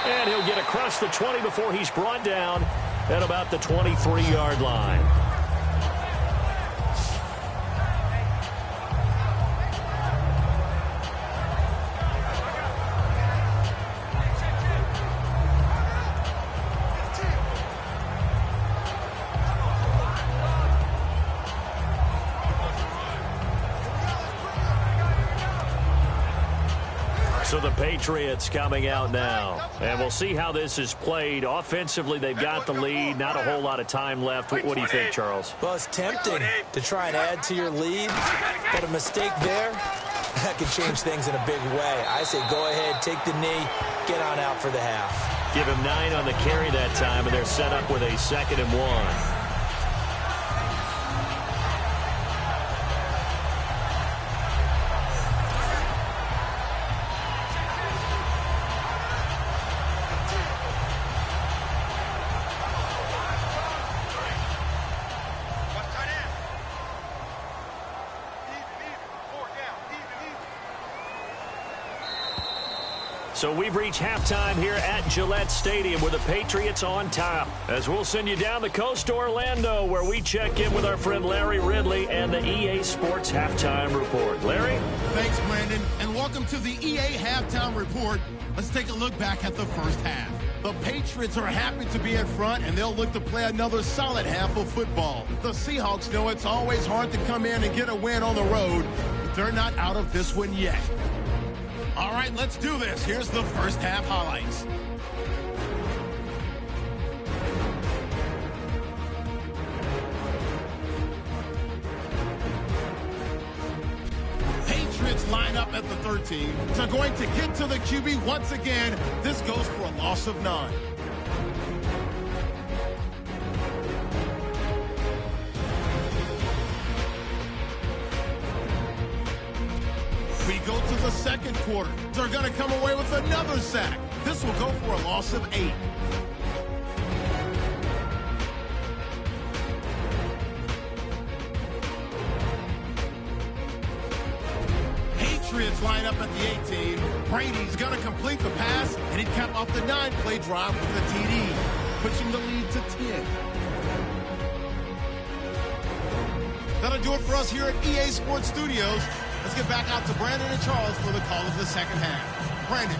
And he'll get across the 20 before he's brought down at about the 23-yard line. So the Patriots coming out now. And we'll see how this is played. Offensively, they've got the lead. Not a whole lot of time left. What do you think, Charles? Well, it's tempting to try and add to your lead. But a mistake there, that could change things in a big way. I say go ahead, take the knee, get on out for the half. Give him 9 on the carry that time, and they're set up with a 2nd and 1. So we've reached halftime here at Gillette Stadium with the Patriots on top. As we'll send you down the coast to Orlando, where we check in with our friend Larry Ridley and the EA Sports Halftime Report. Larry? Thanks, Brandon, and welcome to the EA Halftime Report. Let's take a look back at the first half. The Patriots are happy to be in front, and they'll look to play another solid half of football. The Seahawks know it's always hard to come in and get a win on the road, but they're not out of this one yet. All right, let's do this. Here's the first half highlights. Patriots line up at the 13. They're going to get to the QB once again. This goes for a loss of 9. We go to the second quarter. They're going to come away with another sack. This will go for a loss of 8. Patriots line up at the 18. Brady's going to complete the pass, and he capped off the 9-play drive with a TD, pushing the lead to 10. That'll do it for us here at EA Sports Studios. Let's get back out to Brandon and Charles for the call of the second half. Brandon.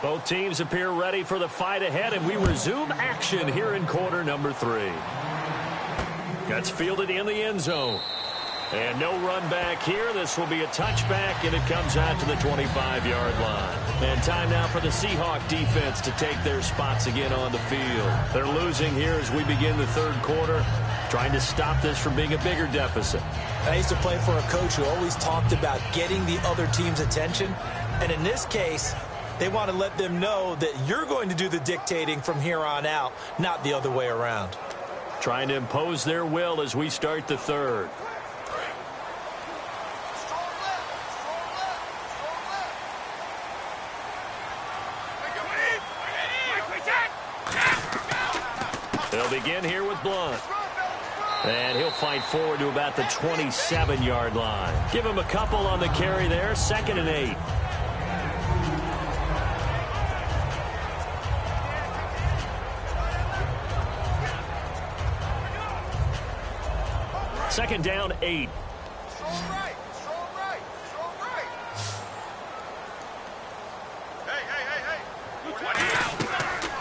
Both teams appear ready for the fight ahead, and we resume action here in quarter number 3. That's fielded in the end zone. And no run back here. This will be a touchback, and it comes out to the 25-yard line. And time now for the Seahawks defense to take their spots again on the field. They're losing here as we begin the third quarter, trying to stop this from being a bigger deficit. I used to play for a coach who always talked about getting the other team's attention. And in this case, they want to let them know that you're going to do the dictating from here on out, not the other way around. Trying to impose their will as we start the third. They'll begin here with Blunt. And he'll fight forward to about the 27-yard line. Give him a couple on the carry there. 2nd and 8. Second down, 8. Strong right. Strong right. Strong right.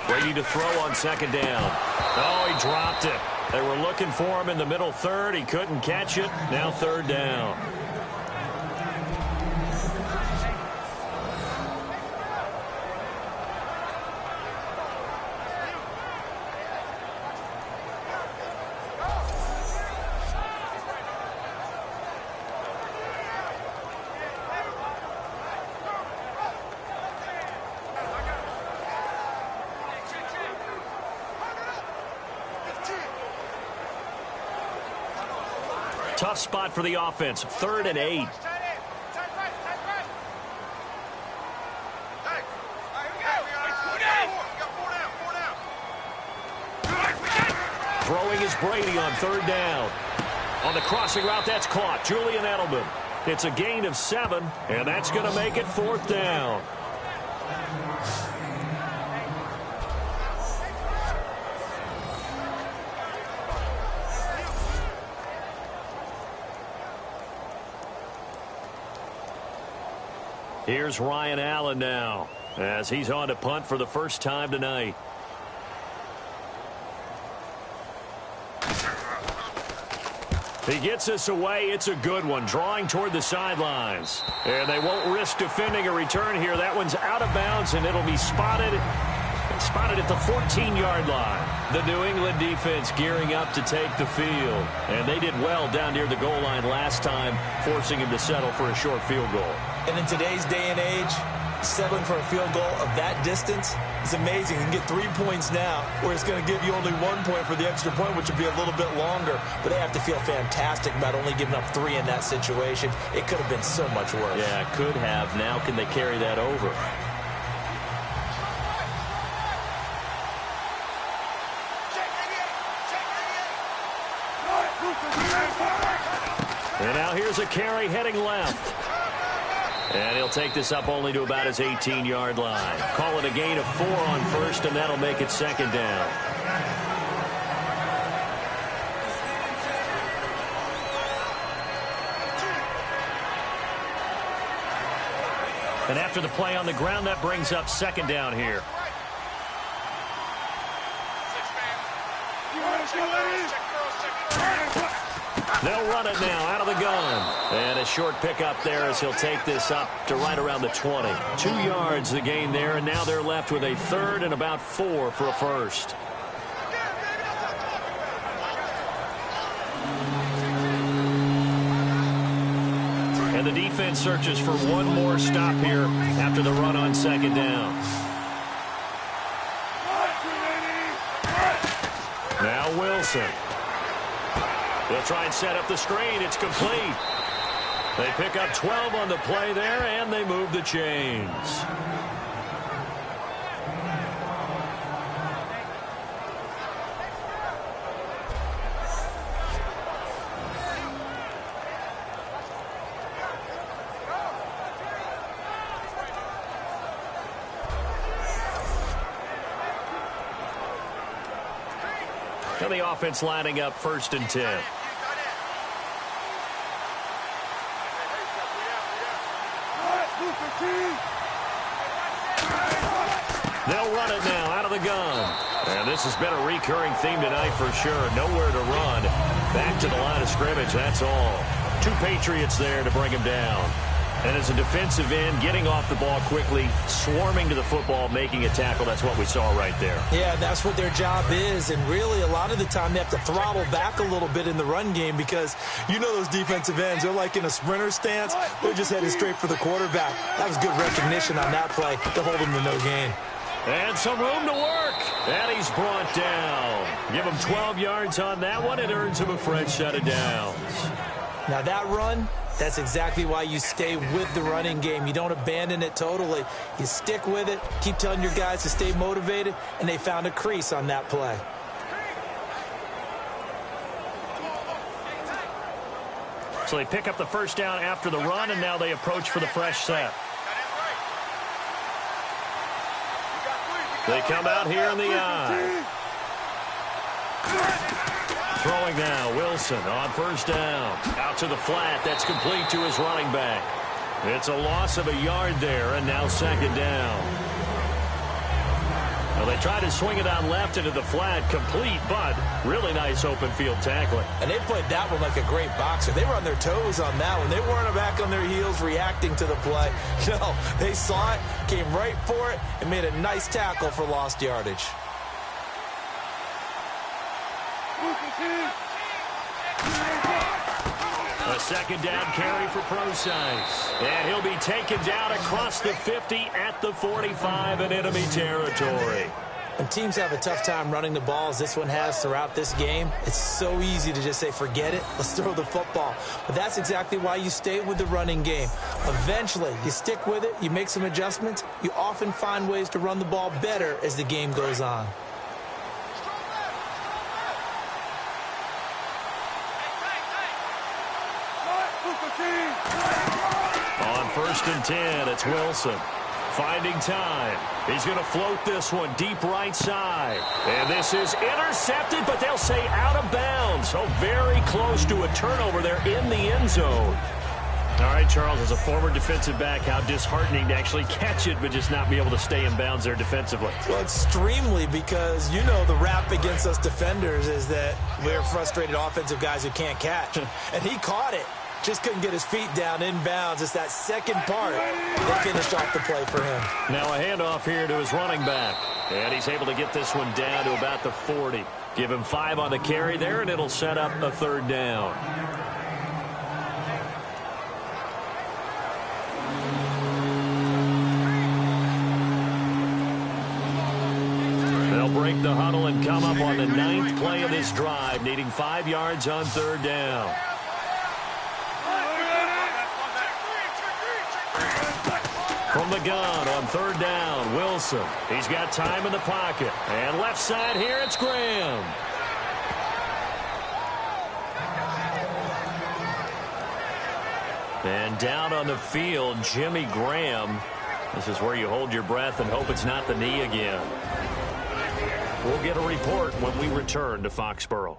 Hey. Ready to throw on 2nd down. Oh, he dropped it. They were looking for him in the middle 3rd. He couldn't catch it. Now 3rd down. Tough spot for the offense. 3rd and 8. Throwing is Brady on 3rd down. On the crossing route, that's caught. Julian Edelman. It's a gain of 7, and that's going to make it 4th down. Here's Ryan Allen now, as he's on to punt for the first time tonight. He gets us away. It's a good one, drawing toward the sidelines. And they won't risk defending a return here. That one's out of bounds, and it'll be spotted at the 14-yard line. The New England defense gearing up to take the field. And they did well down near the goal line last time, forcing him to settle for a short field goal. And in today's day and age, settling for a field goal of that distance is amazing. You can get 3 points now, where it's going to give you only 1 point for the extra point, which would be a little bit longer. But they have to feel fantastic about only giving up 3 in that situation. It could have been so much worse. Yeah, it could have. Now can they carry that over? And now here's a carry heading left. And he'll take this up only to about his 18-yard line. Call it a gain of 4 on 1st, and that'll make it 2nd down. And after the play on the ground, that brings up 2nd down here. They'll run it now out of the gun. And a short pickup there as he'll take this up to right around the 20. 2 yards the gain there, and now they're left with a 3rd and about 4 for a first. And the defense searches for one more stop here after the run on 2nd down. Now Wilson. They'll try and set up the screen. It's complete. They pick up 12 on the play there, and they move the chains. And the offense lining up 1st and 10. They'll run it now out of the gun. And this has been a recurring theme tonight for sure. Nowhere to run. Back to the line of scrimmage, that's all. 2 Patriots there to bring him down. And as a defensive end, getting off the ball quickly, swarming to the football, making a tackle. That's what we saw right there. Yeah, that's what their job is. And really, a lot of the time, they have to throttle back a little bit in the run game because you know those defensive ends, they're like in a sprinter stance. They're just heading straight for the quarterback. That was good recognition on that play to hold him to no gain. And some room to work. And he's brought down. Give him 12 yards on that one. It earns him a fresh set of downs. Now that run, that's exactly why you stay with the running game. You don't abandon it totally. You stick with it, keep telling your guys to stay motivated, and they found a crease on that play. So they pick up the first down after the run, and now they approach for the fresh set. They come out here in the eye. Throwing now, Wilson on first down. Out to the flat. That's complete to his running back. It's a loss of a yard there, and now second down. Well, they tried to swing it on left into the flat, complete, but really nice open field tackling. And they played that one like a great boxer. They were on their toes on that one. They weren't back on their heels reacting to the play. No, they saw it, came right for it, and made a nice tackle for lost yardage. A second down carry for Procise. And he'll be taken down across the 50 at the 45 in enemy territory. When teams have a tough time running the ball, as this one has throughout this game, it's so easy to just say, forget it, let's throw the football. But that's exactly why you stay with the running game. Eventually, you stick with it, you make some adjustments, you often find ways to run the ball better as the game goes on. On first and 10, it's Wilson. Finding time. He's going to float this one deep right side. And this is intercepted, but they'll say out of bounds. So very close to a turnover there in the end zone. All right, Charles, as a former defensive back, how disheartening to actually catch it but just not be able to stay in bounds there defensively. Well, extremely, because you know the rap against us defenders is that we're frustrated offensive guys who can't catch. And he caught it. Just couldn't get his feet down in bounds. It's that second part that finished off the play for him. Now a handoff here to his running back. And he's able to get this one down to about the 40. Give him 5 on the carry there, and it'll set up a third down. They'll break the huddle and come up on the 9th play of this drive, needing 5 yards on third down. From the gun on third down, Wilson. He's got time in the pocket. And left side here, it's Graham. And down on the field, Jimmy Graham. This is where you hold your breath and hope it's not the knee again. We'll get a report when we return to Foxborough.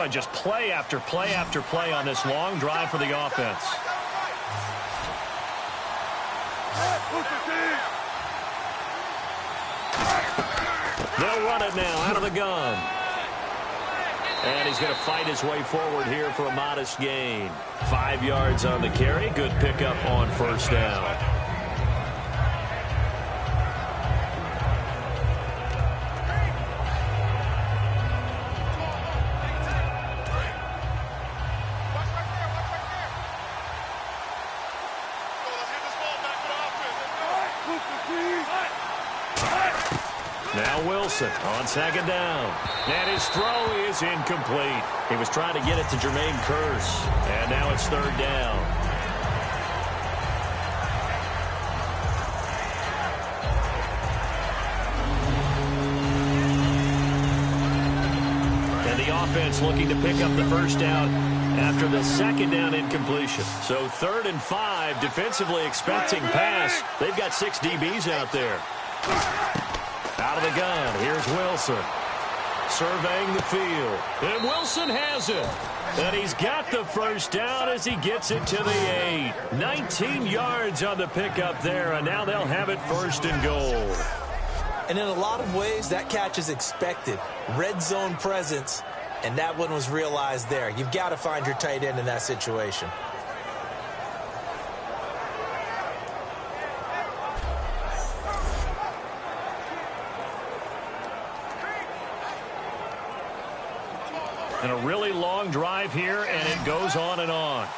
Just play after play after play on this long drive for the offense. They'll run it now out of the gun. And he's going to fight his way forward here for a modest gain. 5 yards on the carry. Good pickup on first down. Now Wilson on second down. And his throw is incomplete. He was trying to get it to Jermaine Kearse. And now it's third down. And the offense looking to pick up the first down after the second down incompletion. So 3rd and 5, defensively expecting pass. They've got 6 DBs out there. Out of the gun, here's Wilson. Surveying the field. And Wilson has it. And he's got the first down as he gets it to the 8. 19 yards on the pickup there, and now they'll have it 1st and goal. And in a lot of ways, that catch is expected. Red zone presence, and that one was realized there. You've got to find your tight end in that situation. And a really long drive here, and it goes on and on.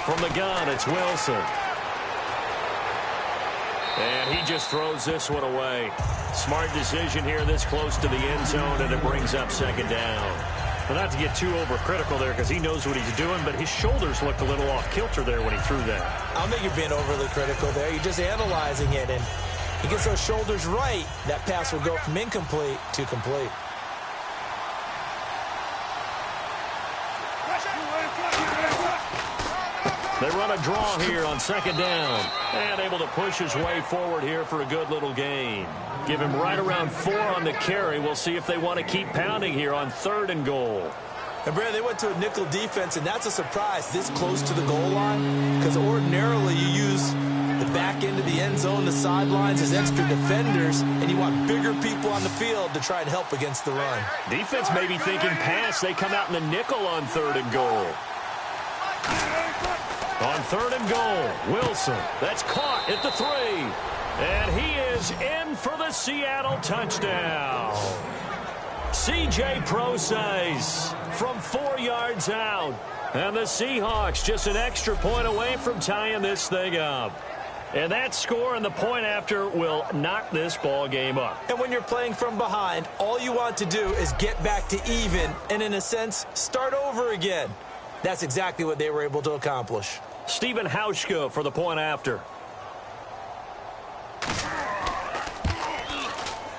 From the gun, it's Wilson. And he just throws this one away. Smart decision here this close to the end zone, and it brings up second down. Well, not to get too overcritical there because he knows what he's doing, but his shoulders looked a little off kilter there when he threw that. I don't think you're being overly critical there. You're just analyzing it, and he gets those shoulders right. That pass will go from incomplete to complete. They run a draw here on second down. And able to push his way forward here for a good little gain. Give him right around 4 on the carry. We'll see if they want to keep pounding here on 3rd and goal. And, Brad, they went to a nickel defense, and that's a surprise this close to the goal line. Because ordinarily you use the back end of the end zone, the sidelines as extra defenders, and you want bigger people on the field to try and help against the run. Defense may be thinking pass. They come out in the nickel on 3rd and goal. On 3rd and goal, Wilson. That's caught at the 3. And he is in for the Seattle touchdown. C.J. Procise from 4 yards out. And the Seahawks just an extra point away from tying this thing up. And that score and the point after will knock this ball game up. And when you're playing from behind, all you want to do is get back to even and, in a sense, start over again. That's exactly what they were able to accomplish. Stephen Hauschka for the point after.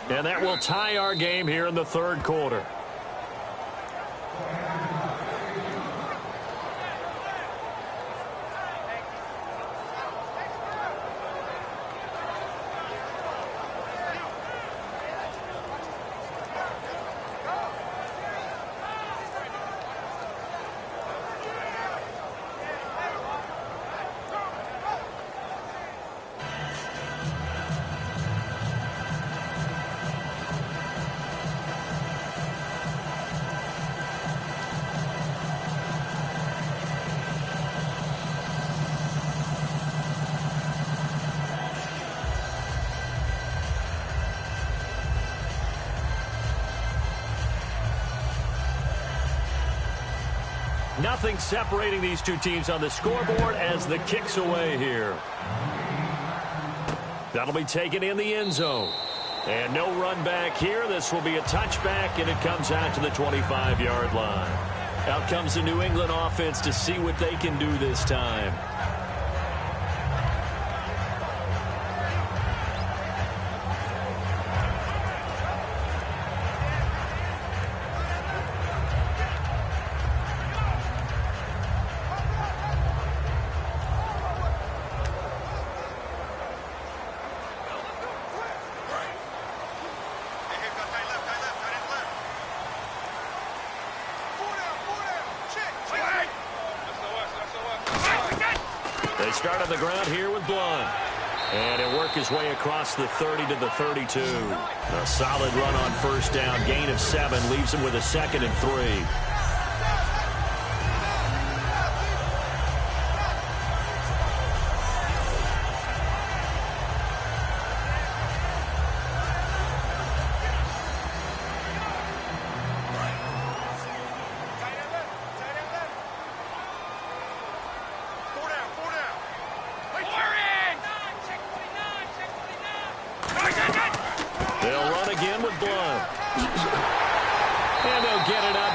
And that will tie our game here in the 3rd quarter. Nothing separating these two teams on the scoreboard as the kick's away here. That'll be taken in the end zone. And no run back here. This will be a touchback, and it comes out to the 25-yard line. Out comes the New England offense to see what they can do this time. They start on the ground here with Blunt. And he'll work his way across the 30 to the 32. A solid run on first down. Gain of 7 leaves him with a 2nd and 3.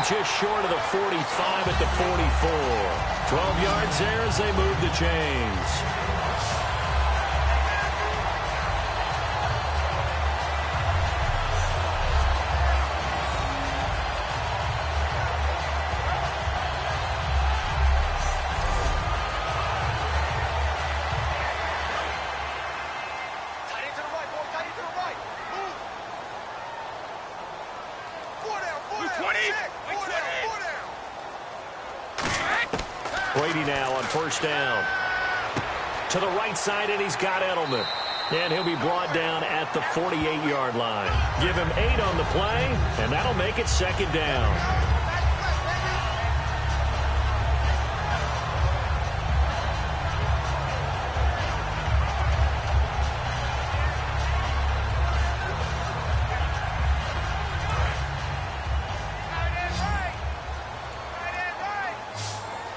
Just short of the 45 at the 44. 12 yards there as they move the chains. Brady now on first down. To the right side, and he's got Edelman. And he'll be brought down at the 48-yard line. Give him 8 on the play, and that'll make it second down.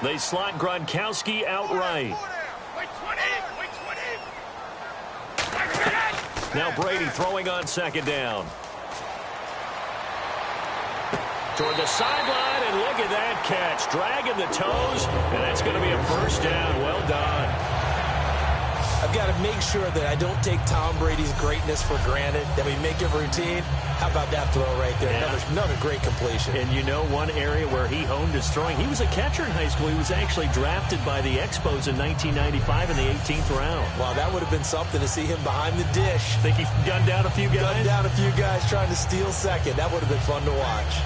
They slot Gronkowski outright. Now Brady throwing on second down. Toward the sideline, and look at that catch. Dragging the toes, and that's going to be a first down. Well done. I've got to make sure that I don't take Tom Brady's greatness for granted, that we make it routine. How about that throw right there? Yeah. Another great completion. And you know one area where he honed his throwing, he was a catcher in high school. He was actually drafted by the Expos in 1995 in the 18th round. Wow, that would have been something to see him behind the dish. Think he gunned down a few guys? Gunned down a few guys trying to steal second. That would have been fun to watch.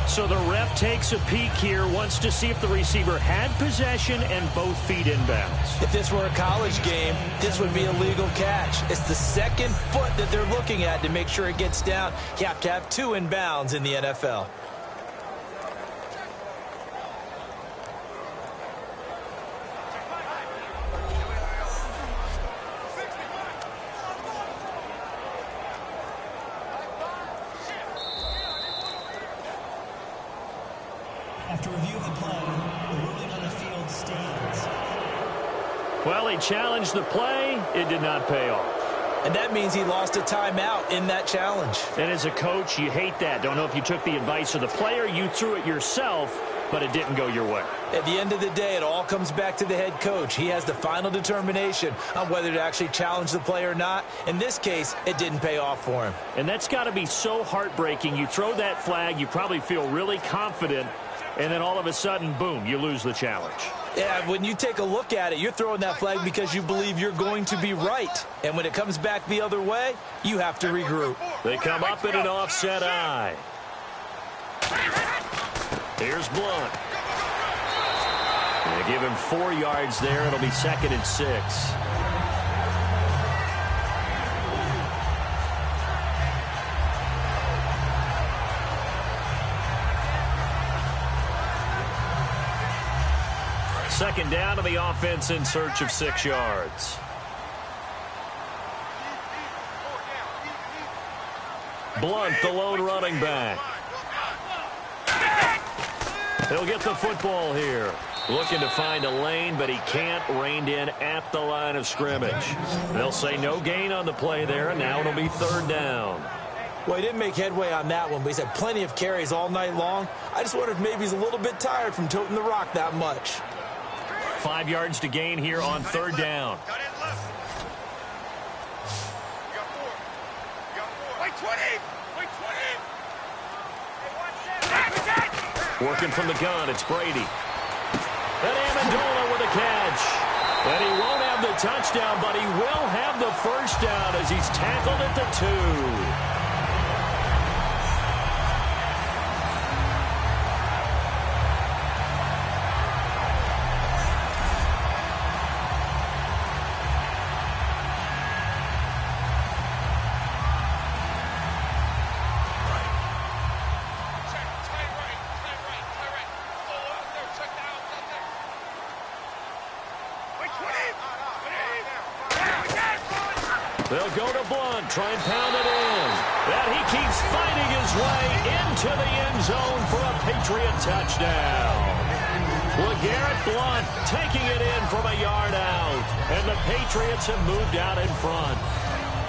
So the ref takes a peek here, wants to see if the receiver had possession and both feet inbounds. If this were a college game, this would be a legal catch. It's the second foot that they're looking at to make sure it gets down. You have to have two inbounds in the NFL. After review of the play, the ruling on the field stands. Well, he challenged the play. It did not pay off. And that means he lost a timeout in that challenge. And as a coach, you hate that. Don't know if you took the advice of the player. You threw it yourself, but it didn't go your way. At the end of the day, it all comes back to the head coach. He has the final determination on whether to actually challenge the play or not. In this case, it didn't pay off for him. And that's got to be so heartbreaking. You throw that flag, you probably feel really confident, and then all of a sudden, boom, you lose the challenge. Yeah, when you take a look at it, you're throwing that flag because you believe you're going to be right. And when it comes back the other way, you have to regroup. They come up in an offset eye. Here's Blunt. They give him 4 yards there. It'll be 2nd and 6. Second down to the offense in search of 6 yards. Blunt, the lone running back. He'll get the football here. Looking to find a lane, but he can't. Reined in at the line of scrimmage. They'll say no gain on the play there, and now it'll be 3rd down. Well, he didn't make headway on that one, but he's had plenty of carries all night long. I just wonder if maybe he's a little bit tired from toting the rock that much. 5 yards to gain here on 3rd down. Working from the gun, it's Brady. And Amendola with a catch. And he won't have the touchdown, but he will have the first down as he's tackled at the 2. They'll go to Blunt, try and pound it in. And he keeps fighting his way into the end zone for a Patriot touchdown. LeGarrette Blunt taking it in from a yard out. And the Patriots have moved out in front.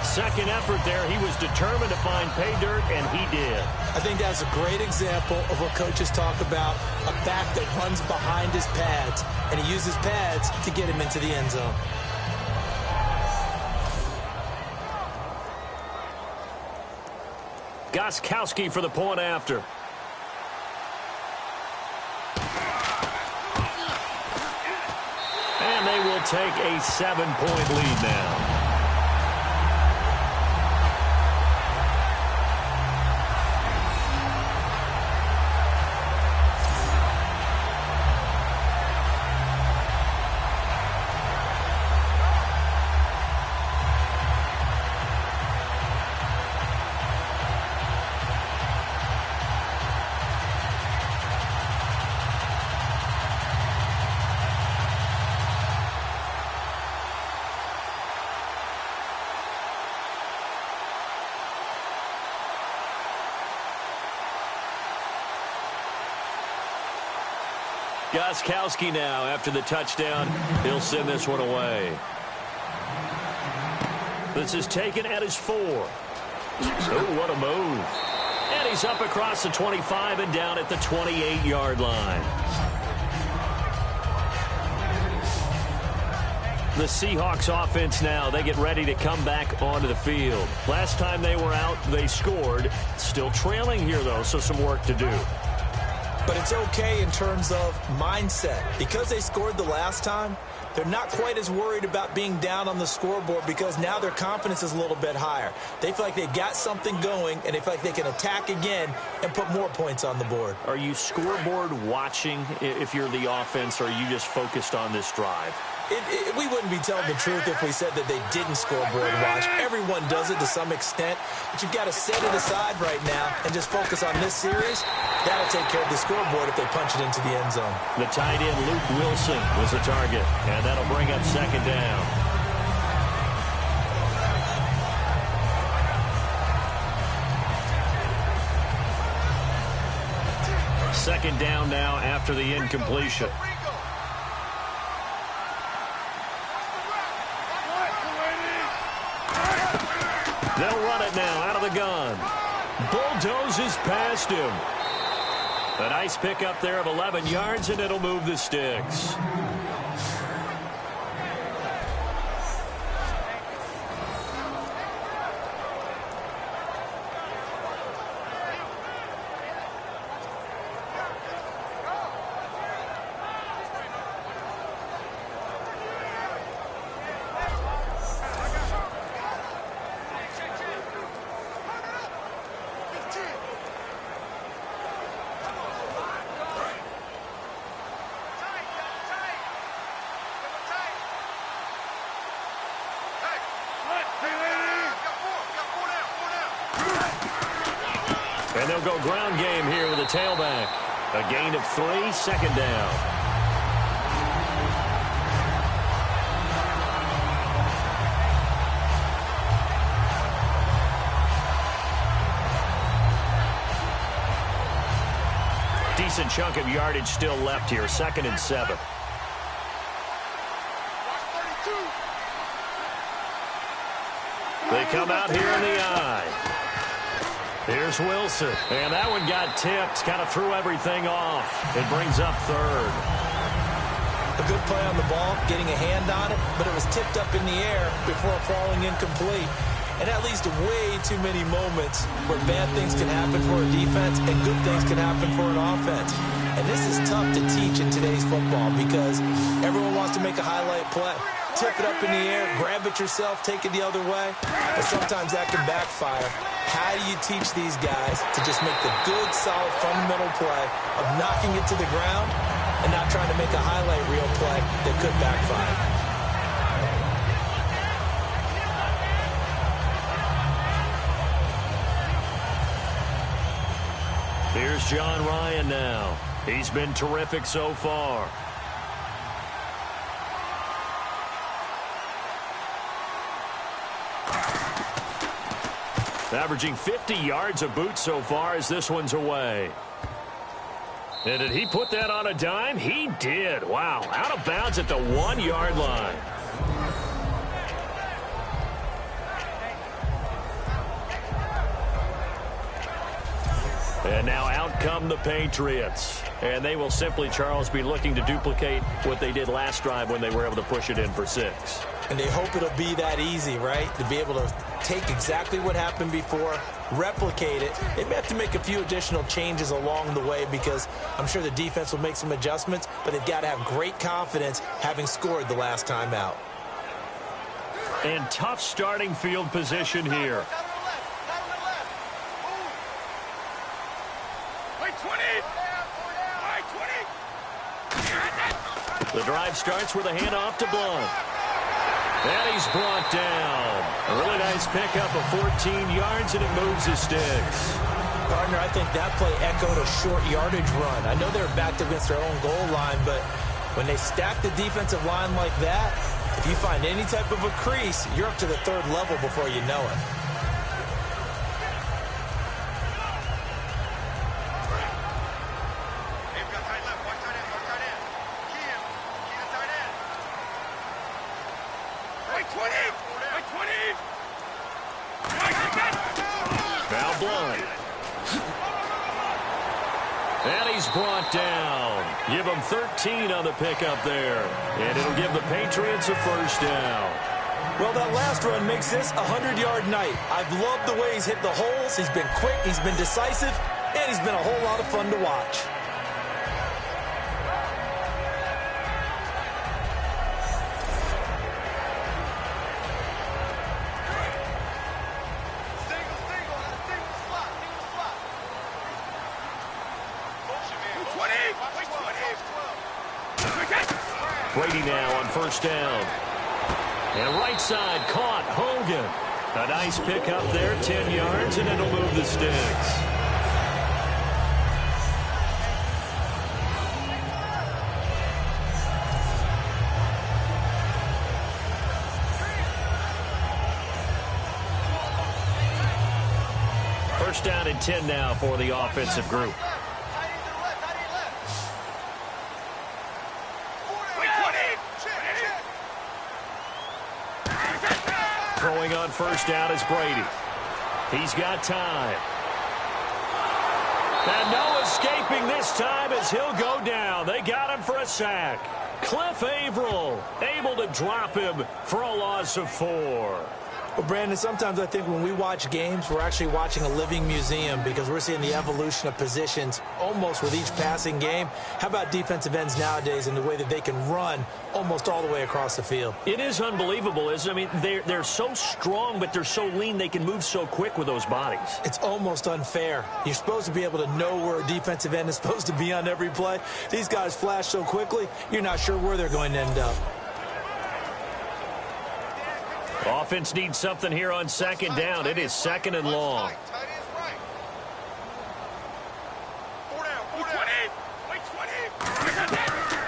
Second effort there, he was determined to find pay dirt, and he did. I think that's a great example of what coaches talk about, a back that runs behind his pads, and he uses pads to get him into the end zone. Gostkowski for the point after. And they will take a 7-point lead now. Gostkowski now after the touchdown. He'll send this one away. This is taken at his 4. Oh, what a move. And he's up across the 25 and down at the 28-yard line. The Seahawks offense now, they get ready to come back onto the field. Last time they were out, they scored. Still trailing here, though, so some work to do. But it's okay in terms of mindset. Because they scored the last time, they're not quite as worried about being down on the scoreboard because now their confidence is a little bit higher. They feel like they've got something going, and they feel like they can attack again and put more points on the board. Are you scoreboard watching if you're the offense, or are you just focused on this drive? We wouldn't be telling the truth if we said that they didn't scoreboard watch. Everyone does it to some extent, but you've got to set it aside right now and just focus on this series. That'll take care of the scoreboard if they punch it into the end zone. The tight end, Luke Wilson, was the target, and that'll bring up second down. Second down now after the incompletion. They'll run it now out of the gun. Bulldozes past him. A nice pickup there of 11 yards, and it'll move the sticks. And they'll go ground game here with a tailback. A gain of 3, second down. Decent chunk of yardage still left here, 2nd and 7. They come out here in the eye. Here's Wilson, and that one got tipped, kind of threw everything off. It brings up 3rd. A good play on the ball, getting a hand on it, but it was tipped up in the air before falling incomplete. And that leads to way too many moments where bad things can happen for a defense and good things can happen for an offense. And this is tough to teach in today's football because everyone wants to make a highlight play. Tip it up in the air, grab it yourself, take it the other way. But sometimes that can backfire. How do you teach these guys to just make the good, solid, fundamental play of knocking it to the ground and not trying to make a highlight reel play that could backfire? Here's John Ryan now. He's been terrific so far. Averaging 50 yards a boot so far as this one's away. And did he put that on a dime? He did. Wow. Out of bounds at the 1-yard line. And now out come the Patriots. And they will simply, Charles, be looking to duplicate what they did last drive when they were able to push it in for 6. And they hope it'll be that easy, right? To be able to take exactly what happened before, replicate it. They may have to make a few additional changes along the way because I'm sure the defense will make some adjustments, but they've got to have great confidence having scored the last time out. And tough starting field position here. The drive starts with a handoff to Blunt. And he's brought down. A really nice pickup of 14 yards, and it moves his sticks. Gardner, I think that play echoed a short yardage run. I know they were backed against their own goal line, but when they stack the defensive line like that, if you find any type of a crease, you're up to the 3rd level before you know it. And he's brought down. Give him 13 on the pickup there. And it'll give the Patriots a first down. Well, that last run makes this a 100-yard night. I've loved the way he's hit the holes. He's been quick, he's been decisive, and he's been a whole lot of fun to watch. Brady now on first down. And right side caught. Hogan. A nice pickup there, 10 yards, and it'll move the sticks. First down and 10 now for the offensive group. Throwing on first down is Brady. He's got time. And no escaping this time as he'll go down. They got him for a sack. Cliff Averill able to drop him for a loss of 4. Well, Brandon, sometimes I think when we watch games, we're actually watching a living museum because we're seeing the evolution of positions almost with each passing game. How about defensive ends nowadays and the way that they can run almost all the way across the field? It is unbelievable, isn't it? I mean, they're so strong, but they're so lean. They can move so quick with those bodies. It's almost unfair. You're supposed to be able to know where a defensive end is supposed to be on every play. These guys flash so quickly, you're not sure where they're going to end up. Offense needs something here on second down. It is second and long.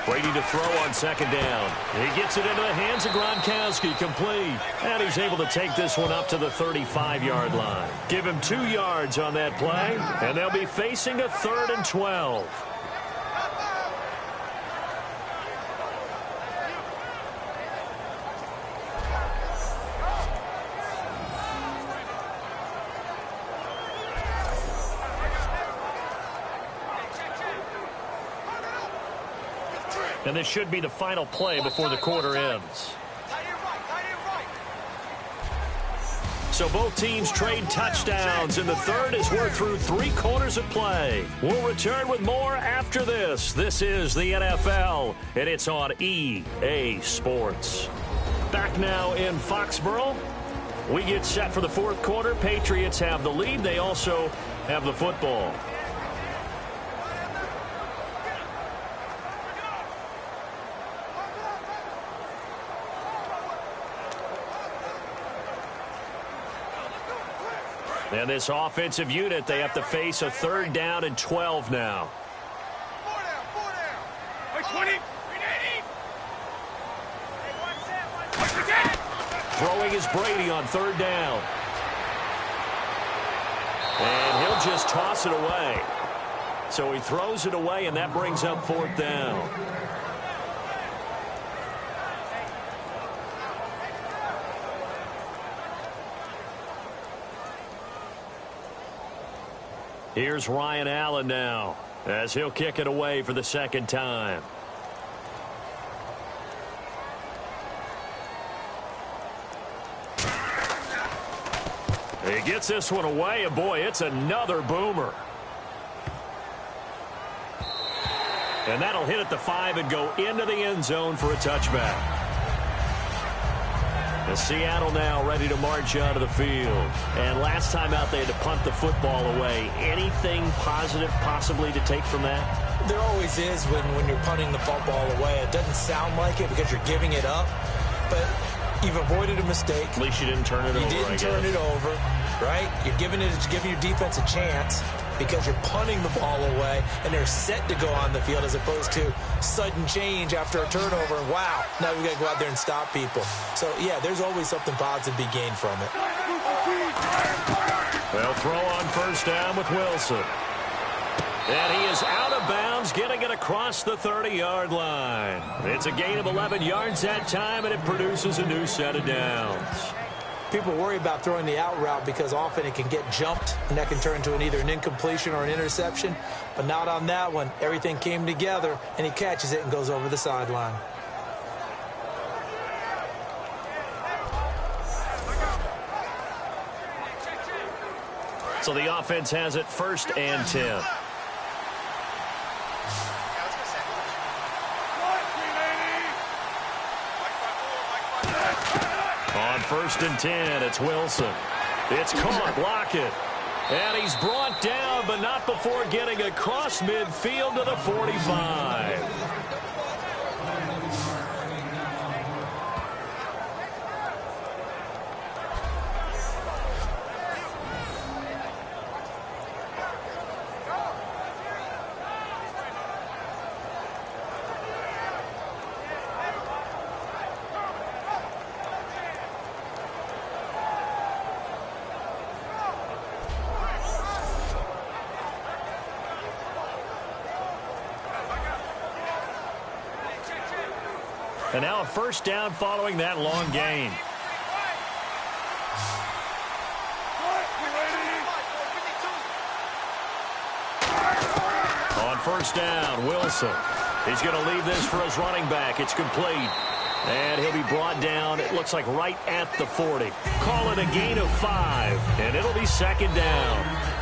Brady to throw on second down. He gets it into the hands of Gronkowski, complete. And he's able to take this one up to the 35-yard line. Give him 2 yards on that play, and they'll be facing a 3rd and 12. And this should be the final play before the quarter ends. So both teams trade touchdowns, and the third as we're through 3 quarters of play. We'll return with more after this. This is the NFL, and it's on EA Sports. Back now in Foxborough. We get set for the 4th quarter. Patriots have the lead. They also have the football. And this offensive unit, they have to face a 3rd down and 12 now. 20. Throwing is Brady on 3rd down. And he'll just toss it away. So he throws it away, and that brings up 4th down. Here's Ryan Allen now as he'll kick it away for the 2nd time. He gets this one away, and boy, it's another boomer. And that'll hit at the 5 and go into the end zone for a touchback. And Seattle now ready to march out of the field. And last time out, they had to punt the football away. Anything positive possibly to take from that? There always is when you're punting the football away. It doesn't sound like it because you're giving it up, but you've avoided a mistake. At least you didn't turn it over, You didn't turn it over, right? You're giving your defense a chance because you're punting the ball away, and they're set to go on the field as opposed to sudden change after a turnover. And wow, now we got to go out there and stop people. So, yeah, there's always something positive to be gained from it. They'll throw on first down with Wilson. And he is out of bounds, getting it across the 30-yard line. It's a gain of 11 yards that time, and it produces a new set of downs. People worry about throwing the out route because often it can get jumped, and that can turn into either an incompletion or an interception. But not on that one. Everything came together, and he catches it and goes over the sideline. So the offense has it 1st and 10. On 1st and 10, it's Wilson. It's caught, Lockett. And he's brought down, but not before getting across midfield to the 45. And now a 1st down following that long gain. On 1st down, Wilson. He's going to leave this for his running back. It's complete. And he'll be brought down, it looks like right at the 40. Call it a gain of 5, and it'll be 2nd down.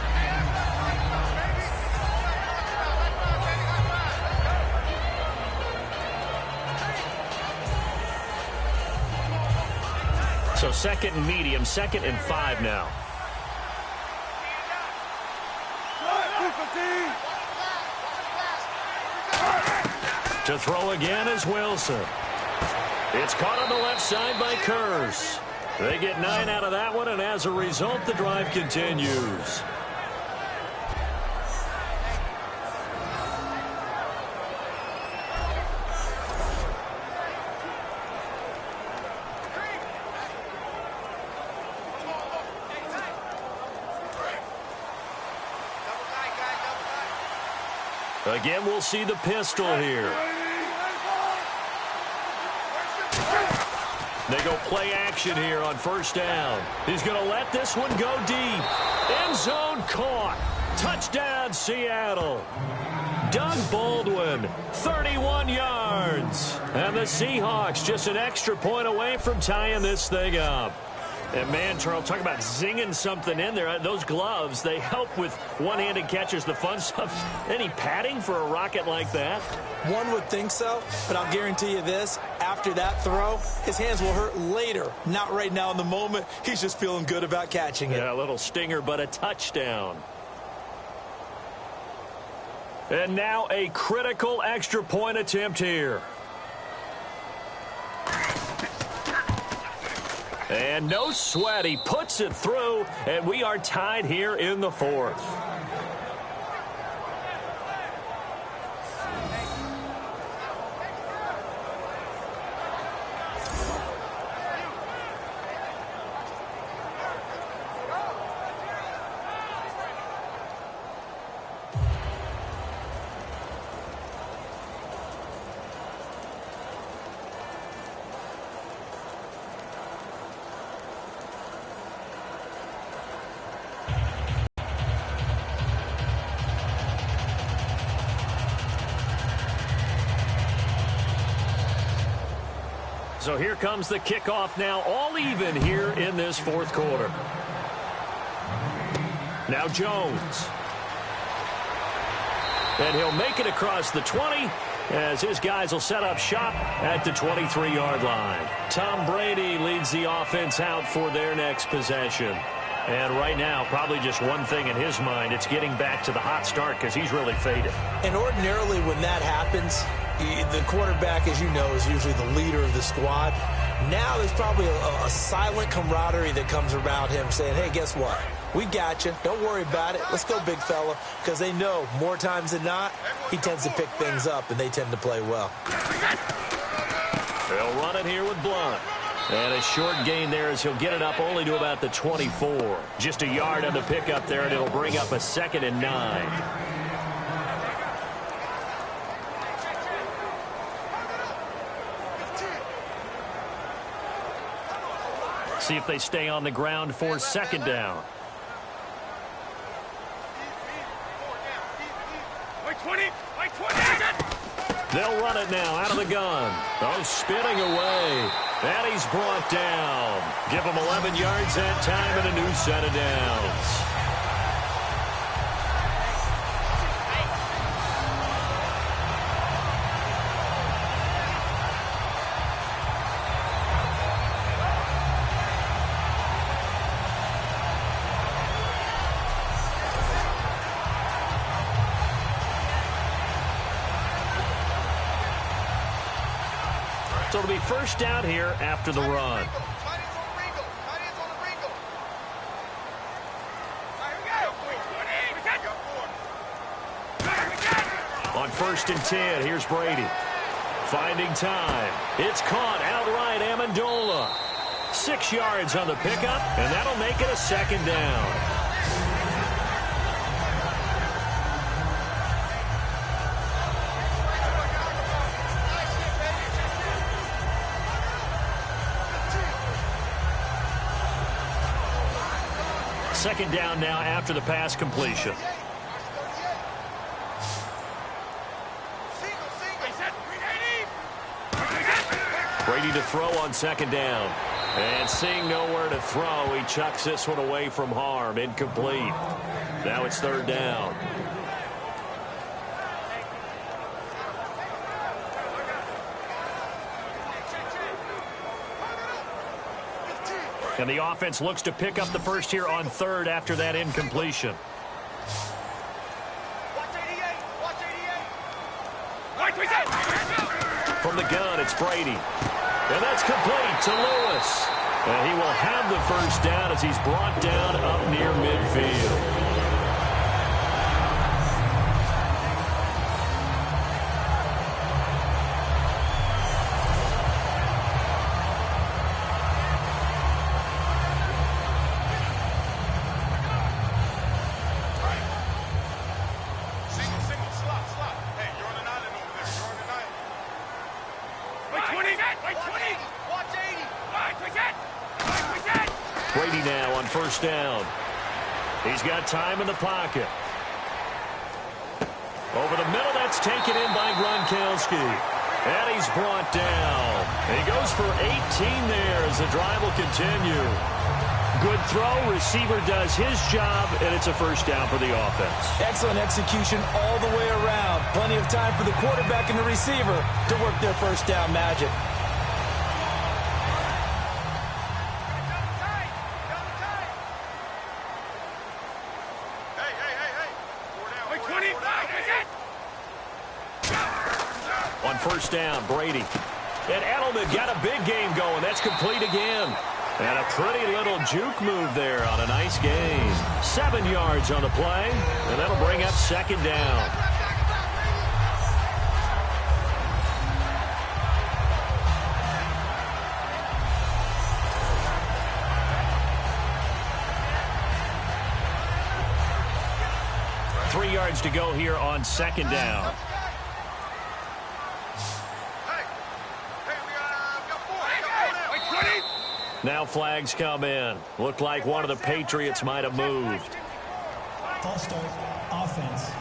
So 2nd and medium, 2nd and 5 now. To throw again is Wilson. It's caught on the left side by Kurz. They get 9 out of that one, and as a result, the drive continues. Again, we'll see the pistol here. They go play action here on 1st down. He's going to let this one go deep. End zone caught. Touchdown, Seattle. Doug Baldwin, 31 yards. And the Seahawks just an extra point away from tying this thing up. And, man, Charles, talk about zinging something in there. Those gloves, they help with one-handed catches, the fun stuff. Any padding for a rocket like that? One would think so, but I'll guarantee you this. After that throw, his hands will hurt later. Not right now in the moment. He's just feeling good about catching it. Yeah, a little stinger, but a touchdown. And now a critical extra point attempt here. And no sweat. He puts it through, and we are tied here in the 4th. So here comes the kickoff now, all even here in this 4th quarter. Now Jones. And he'll make it across the 20 as his guys will set up shop at the 23-yard line. Tom Brady leads the offense out for their next possession. And right now, probably just one thing in his mind, it's getting back to the hot start because he's really faded. And ordinarily when that happens, the quarterback, as you know, is usually the leader of the squad. Now there's probably a silent camaraderie that comes around him saying, hey, guess what? We got you. Don't worry about it. Let's go, big fella. Because they know more times than not, he tends to pick things up, and they tend to play well. They'll run it here with Blunt. And a short gain there as he'll get it up only to about the 24. Just a yard on the pickup there, and it'll bring up a 2nd and 9. See if they stay on the ground for second down. They'll run it now out of the gun. Oh, spinning away. And he's brought down. Give him 11 yards that time and a new set of downs. So it'll be first down here after the run. On 1st and 10, here's Brady. Finding time. It's caught outright, Amendola. 6 yards on the pickup, and that'll make it a second down. Second down now after the pass completion. Brady to throw on second down. And seeing nowhere to throw, he chucks this one away from harm. Incomplete. Now it's third down. And the offense looks to pick up the first here on third after that incompletion. From the gun, it's Brady. And that's complete to Lewis. And he will have the first down as he's brought down up near midfield. Brady now on first down. He's got time in the pocket. Over the middle, that's taken in by Gronkowski. And he's brought down. And he goes for 18 there as the drive will continue. Good throw. Receiver does his job, and it's a first down for the offense. Excellent execution all the way around. Plenty of time for the quarterback and the receiver to work their first down magic. On first down, Brady. And Edelman got a big game going. That's complete again. And a pretty little juke move there on a nice gain. 7 yards on the play, and that'll bring up second down. Three yards to go here on second down. Now flags come in. Looked like one of the Patriots might have moved. False start, offense.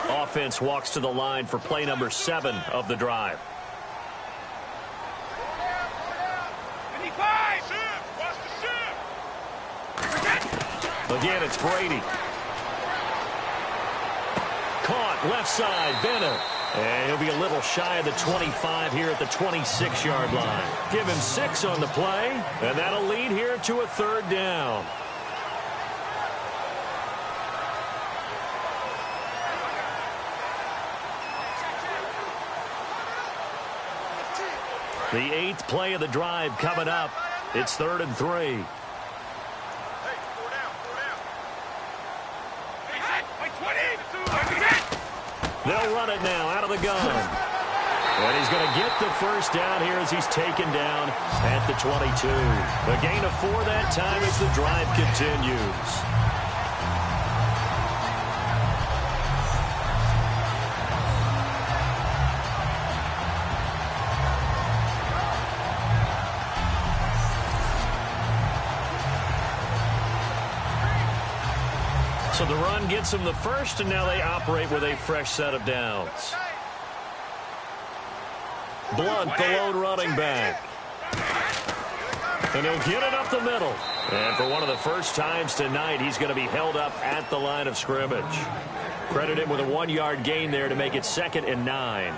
Offense walks to the line for play number 7 of the drive. Again, it's Brady. Caught left side, Bennett. And he'll be a little shy of the 25 here at the 26-yard line. Give him 6 on the play, and that'll lead here to a third down. The 8th play of the drive coming up. It's 3rd and 3. They'll run it now out of the gun. And he's going to get the first down here as he's taken down at the 22. A gain of 4 that time as the drive continues. So the run gets them the first, and now they operate with a fresh set of downs. Blunt, the lone running back. And he'll get it up the middle. And for one of the first times tonight, he's going to be held up at the line of scrimmage. Credit him with a 1-yard gain there to make it 2nd and 9.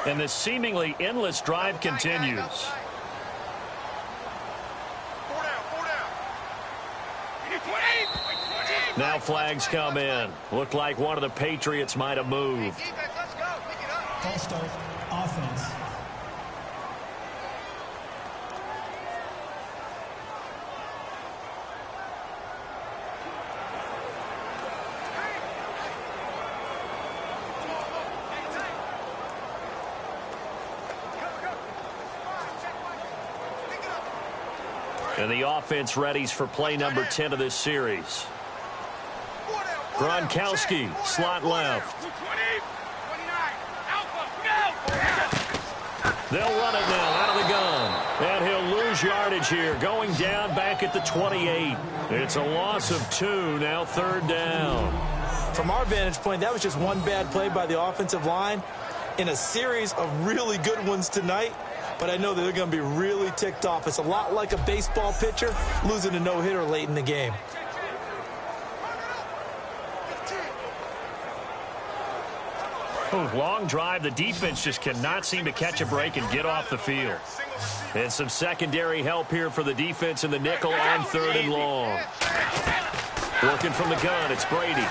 And this seemingly endless drive continues. 4 down. Now flags come in. Looked like one of the Patriots might have moved. Defense, let's go. Pick it up. False start. Offense. And the offense readies for play number 10 of this series. Gronkowski, slot left. They'll run it now out of the gun. And he'll lose yardage here, going down back at the 28. It's a loss of 2, now 3rd down. From our vantage point, that was just one bad play by the offensive line in a series of really good ones tonight. But I know that they're going to be really ticked off. It's a lot like a baseball pitcher losing a no-hitter late in the game. Oh, long drive. The defense just cannot seem to catch a break and get off the field. And some secondary help here for the defense in the nickel on 3rd and long. Working from the gun, it's Brady.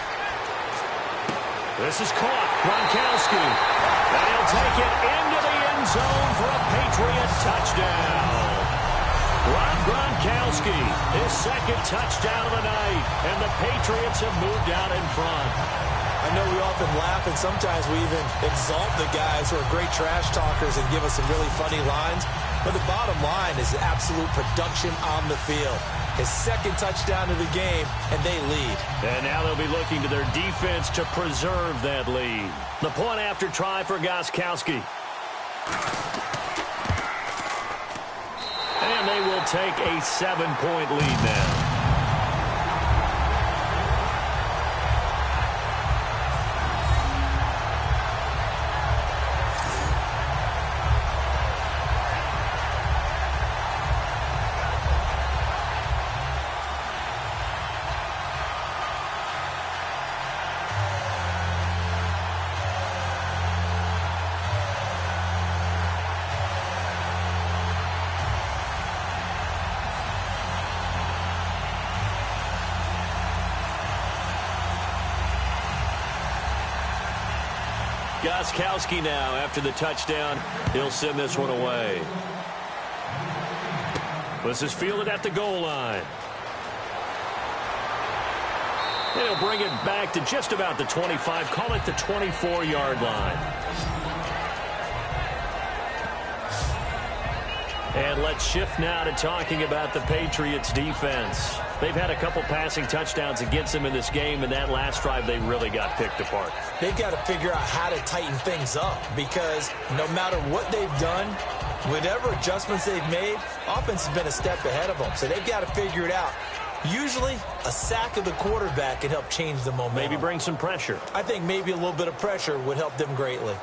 This is caught. Gronkowski. And he'll take it into the end zone for a Patriot touchdown. Rob Gronkowski, his 2nd touchdown of the night. And the Patriots have moved out in front. I know we often laugh, and sometimes we even exalt the guys who are great trash talkers and give us some really funny lines. But the bottom line is absolute production on the field. His 2nd touchdown of the game, and they lead. And now they'll be looking to their defense to preserve that lead. The point after try for Gronkowski. And they will take a 7-point lead now. Gronkowski now, after the touchdown, he'll send this one away. This is fielded at the goal line. He'll bring it back to just about the 25, call it the 24-yard line. And let's shift now to talking about the Patriots defense. They've had a couple passing touchdowns against them in this game, and that last drive they really got picked apart. They've got to figure out how to tighten things up, because no matter what they've done, whatever adjustments they've made, offense has been a step ahead of them. So they've got to figure it out. Usually, a sack of the quarterback can help change the momentum. Maybe bring some pressure. I think maybe a little bit of pressure would help them greatly.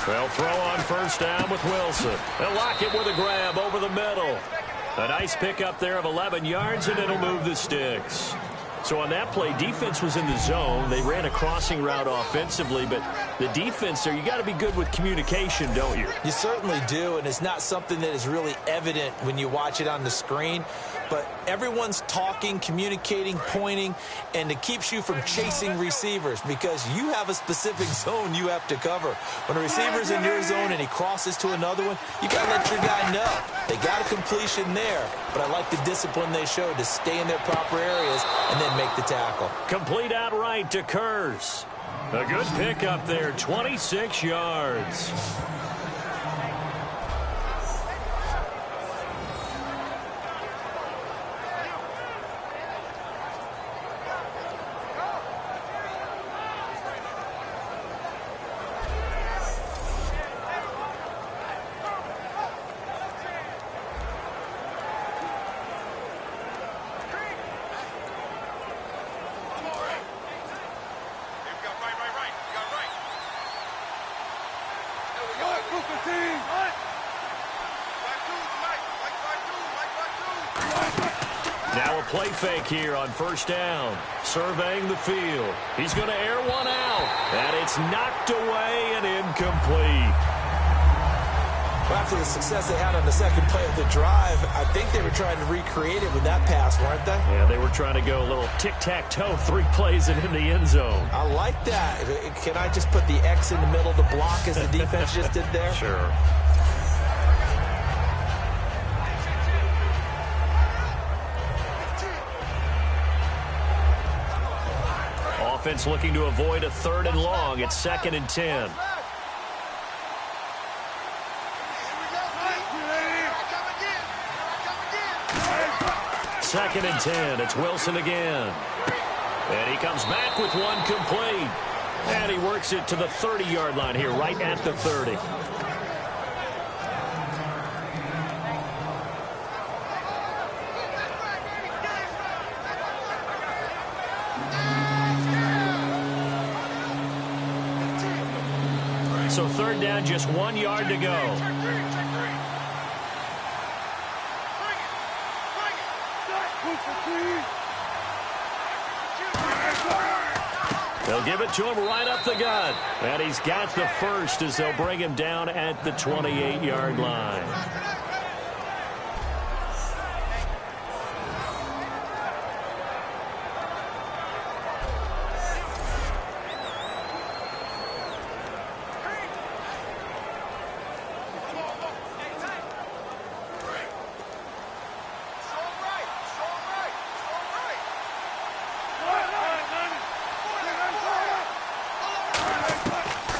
They'll throw on first down with Wilson. They'll lock it with a grab over the middle. A nice pickup there of 11 yards, and it'll move the sticks. So on that play, defense was in the zone. They ran a crossing route offensively, but the defense there, you got to be good with communication, don't you? You certainly do, and it's not something that is really evident when you watch it on the screen. but everyone's talking, communicating, pointing, and it keeps you from chasing receivers because you have a specific zone you have to cover. When a receiver's in your zone and he crosses to another one, you got to let your guy know. They got a completion there, but I like the discipline they showed to stay in their proper areas and then make the tackle. Complete outright to Kurz. A good pick up there, 26 yards. Now a play fake here on first down. Surveying the field. He's going to air one out. And it's knocked away and incomplete. Well, after the success they had on the second play of the drive, I think they were trying to recreate it with that pass, weren't they? Yeah, they were trying to go a little tic-tac-toe, 3 plays and in the end zone. I like that. Can I just put the X in the middle to block as the defense just did there? Sure. Offense looking to avoid a 3rd and long. It's 2nd and 10. Second and 10. It's Wilson again. And he comes back with one complete. And he works it to the 30-yard line here, right at the 30. So 3rd down, just 1 yard to go. They'll give it to him right up the gut. And he's got the first as they'll bring him down at the 28-yard line.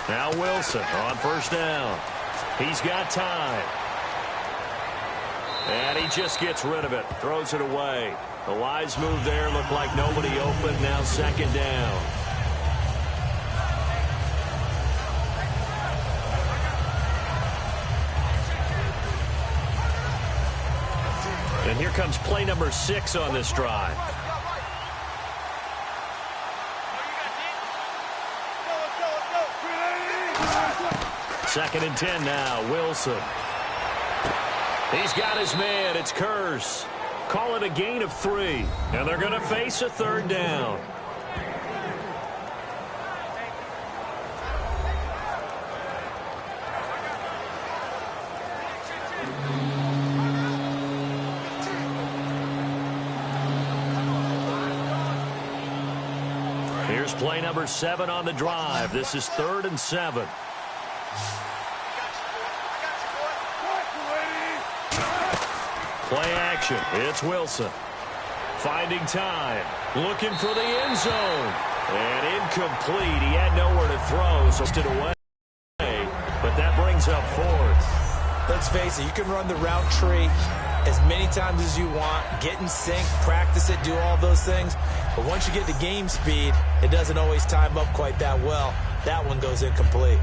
Now Wilson on first down. He's got time. And he just gets rid of it. Throws it away. The wise move there. Looked like nobody open. Now 2nd down. And here comes play number 6 on this drive. Second and 10 now. Wilson. He's got his man. It's Kurz. Call it a gain of 3. And they're going to face a 3rd down. Here's play number 7 on the drive. This is 3rd and 7. Play action. It's Wilson. Finding time. Looking for the end zone. And incomplete. He had nowhere to throw, so it away. But that brings up 4th. Let's face it, you can run the route tree as many times as you want, get in sync, practice it, do all those things. But once you get to game speed, it doesn't always time up quite that well. That one goes incomplete.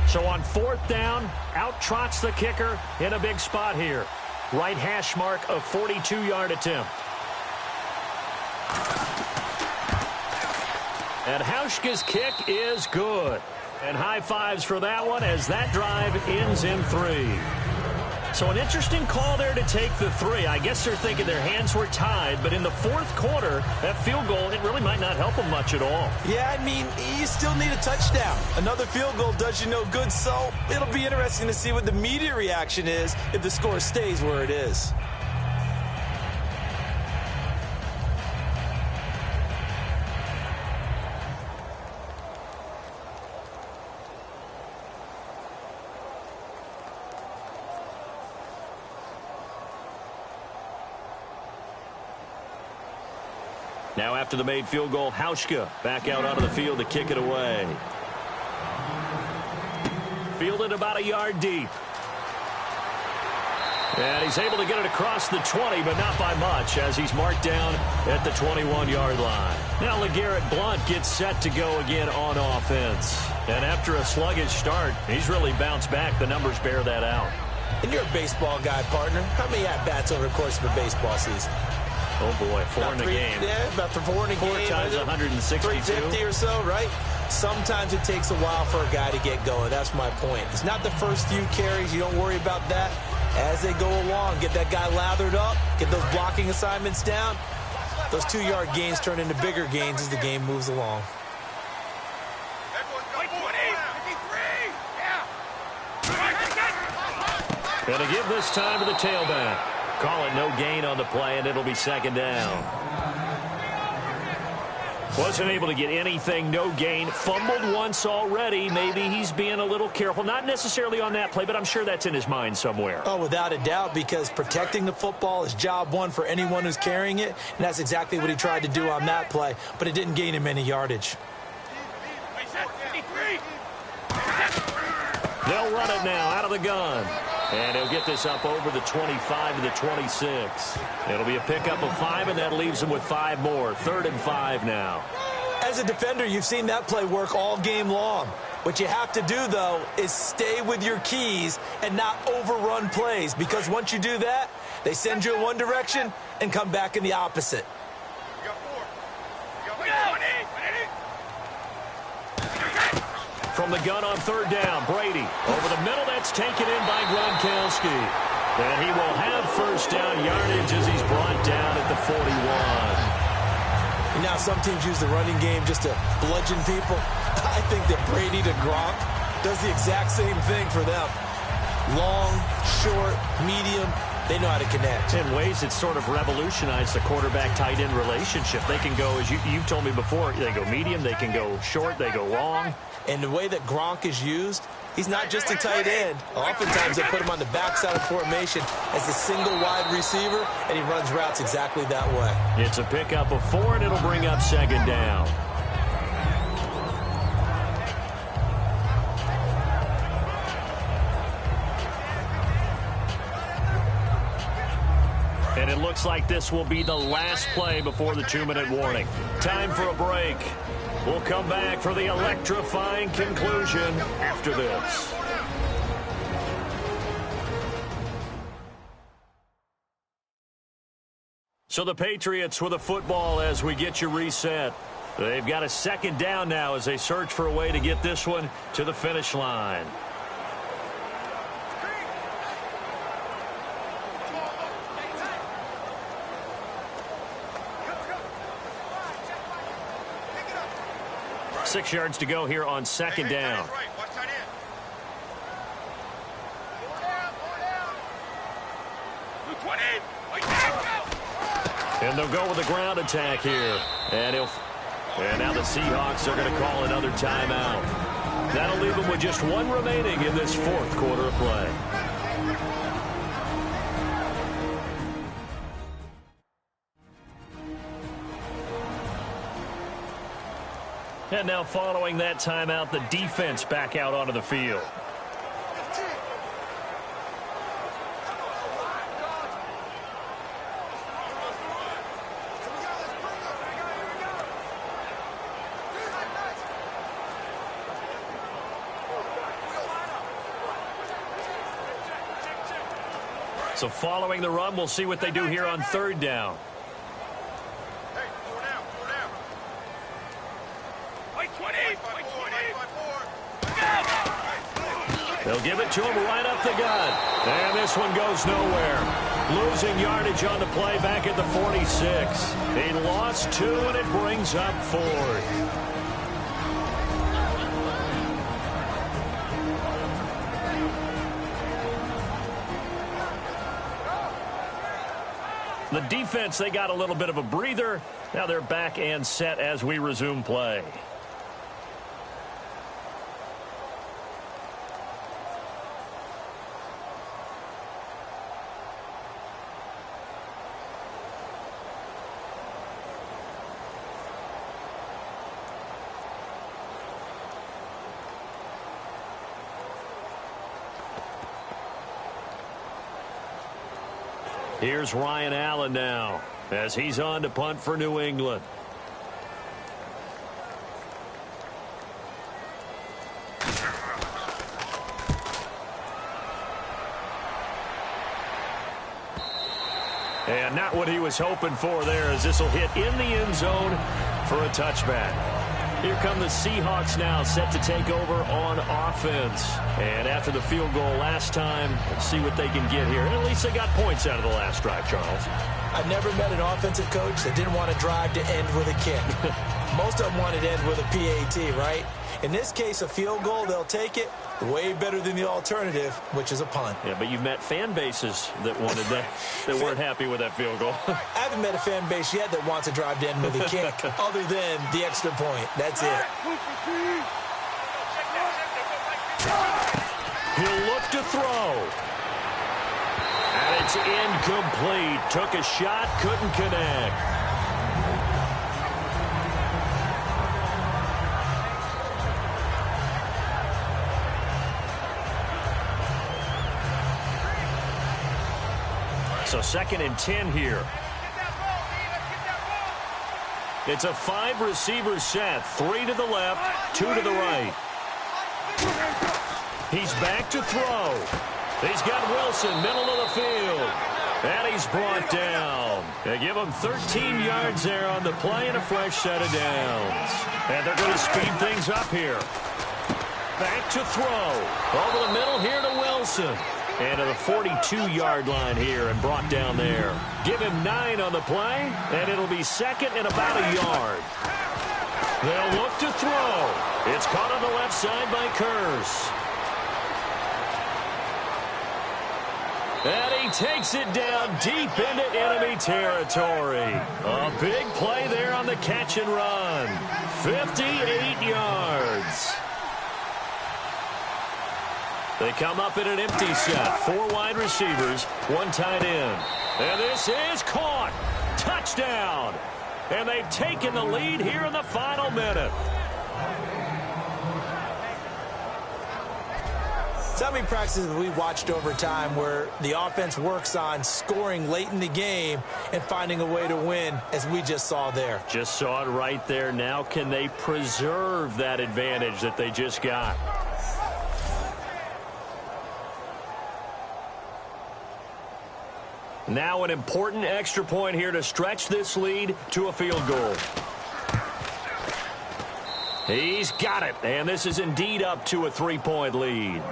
So on 4th down, out trots the kicker in a big spot here. Right hash mark of 42-yard attempt. And Hauschka's kick is good. And high fives for that one as that drive ends in 3. So an interesting call there to take the 3. I guess they're thinking their hands were tied, but in the fourth quarter, that field goal, it really might not help them much at all. Yeah, I mean, you still need a touchdown. Another field goal does you no good, so it'll be interesting to see what the media reaction is if the score stays where it is. Now after the made field goal, Hauschka back out onto the field to kick it away. Fielded about a yard deep. And he's able to get it across the 20, but not by much, as he's marked down at the 21-yard line. Now LeGarrette Blount gets set to go again on offense. And after a sluggish start, he's really bounced back. The numbers bear that out. And you're a baseball guy, partner. How many at-bats over the course of a baseball season? Oh, boy, 4 in a game. Yeah, about 4 in a game. 4 times 162. 350 or so, right? Sometimes it takes a while for a guy to get going. That's my point. It's not the first few carries. You don't worry about that. As they go along, get that guy lathered up, get those blocking assignments down. Those 2-yard gains turn into bigger gains as the game moves along. Going to give this time to the tailback. Call it no gain on the play, and it'll be second down. Wasn't able to get anything, no gain. Fumbled once already. Maybe he's being a little careful. Not necessarily on that play, but I'm sure that's in his mind somewhere. Oh, without a doubt, because protecting the football is job one for anyone who's carrying it, and that's exactly what he tried to do on that play, but it didn't gain him any yardage. They'll run it now out of the gun. And he'll get this up over the 25 to the 26. It'll be a pickup of 5, and that leaves him with 5 more. 3rd and 5 now. As a defender, you've seen that play work all game long. What you have to do, though, is stay with your keys and not overrun plays, because once you do that, they send you in one direction and come back in the opposite. From the gun on 3rd down, Brady. Over the middle, that's taken in by Gronkowski. And he will have first down yardage as he's brought down at the 41. Now, some teams use the running game just to bludgeon people. I think that Brady to Gronk does the exact same thing for them. Long, short, medium, they know how to connect. In ways that sort of revolutionized the quarterback-tight end relationship. They can go, as you've told me before, they go medium, they can go short, they go long. And the way that Gronk is used, he's not just a tight end. Oftentimes they put him on the backside of formation as a single wide receiver, and he runs routes exactly that way. It's a pickup of 4, and it'll bring up 2nd down. And it looks like this will be the last play before the 2-minute warning. Time for a break. We'll come back for the electrifying conclusion after this. So the Patriots with a football as we get you reset. They've got a 2nd down now as they search for a way to get this one to the finish line. Six yards to go here on 2nd down. And they'll go with the ground attack here. And now the Seahawks are going to call another timeout. That'll leave them with just 1 remaining in this 4th quarter of play. And now following that timeout, the defense back out onto the field. So following the run, we'll see what they do here on 3rd down. They'll give it to him right up the gut. And this one goes nowhere. Losing yardage on the play back at the 46. He lost 2, and it brings up 4th. The defense, they got a little bit of a breather. Now they're back and set as we resume play. Here's Ryan Allen now as he's on to punt for New England. And not what he was hoping for there, as this will hit in the end zone for a touchback. Here come the Seahawks now, set to take over on offense. And after the field goal last time, let's see what they can get here. And at least they got points out of the last drive, Charles. I've never met an offensive coach that didn't want to drive to end with a kick. Most of them wanted to end with a PAT, right? In this case, a field goal, they'll take it. Way better than the alternative, which is a punt. Yeah, but you've met fan bases that wanted that, that weren't happy with that field goal. I haven't met a fan base yet that wants to drive to end with a kick, other than the extra point. That's it. He'll look to throw. And it's incomplete. Took a shot, couldn't connect. So 2nd and 10 here. It's a 5-receiver set. 3 to the left, 2 to the right. He's back to throw. He's got Wilson, middle of the field. And he's brought down. They give him 13 yards there on the play and a fresh set of downs. And they're going to speed things up here. Back to throw. Over the middle here to Wilson. And to the 42-yard line here and brought down there. Give him 9 on the play, and it'll be 2nd and about a yard. They'll look to throw. It's caught on the left side by Curse. And he takes it down deep into enemy territory. A big play there on the catch and run. 58 yards. They come up in an empty set. 4 wide receivers, 1 tight end. And this is caught. Touchdown. And they've taken the lead here in the final minute. So how many practices have we watched over time where the offense works on scoring late in the game and finding a way to win, as we just saw there? Just saw it right there. Now can they preserve that advantage that they just got? Now an important extra point here to stretch this lead to a field goal. He's got it, and this is indeed up to a 3-point lead.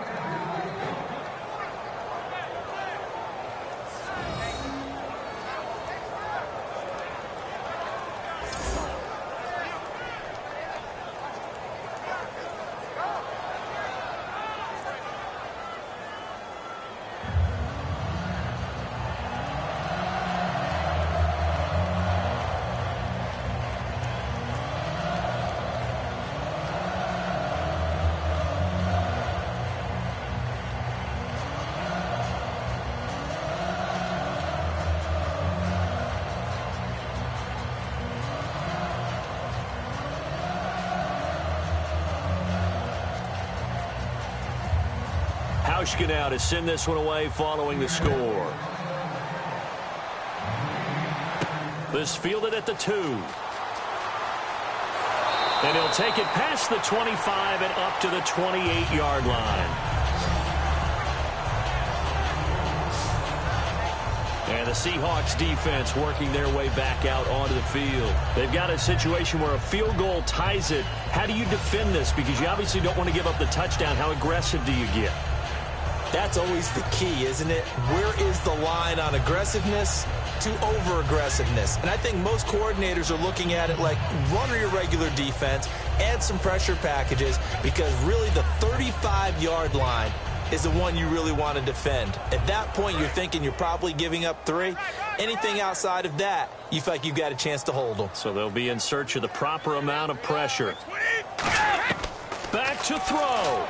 Now to send this one away following the score. This fielded at the 2. And he'll take it past the 25 and up to the 28-yard line. And the Seahawks defense working their way back out onto the field. They've got a situation where a field goal ties it. How do you defend this? Because you obviously don't want to give up the touchdown. How aggressive do you get? That's always the key, isn't it? Where is the line on aggressiveness to over-aggressiveness? And I think most coordinators are looking at it like run your regular defense, add some pressure packages, because really the 35-yard line is the one you really want to defend. At that point, you're thinking you're probably giving up 3. Anything outside of that, you feel like you've got a chance to hold them. So they'll be in search of the proper amount of pressure. Back to throw.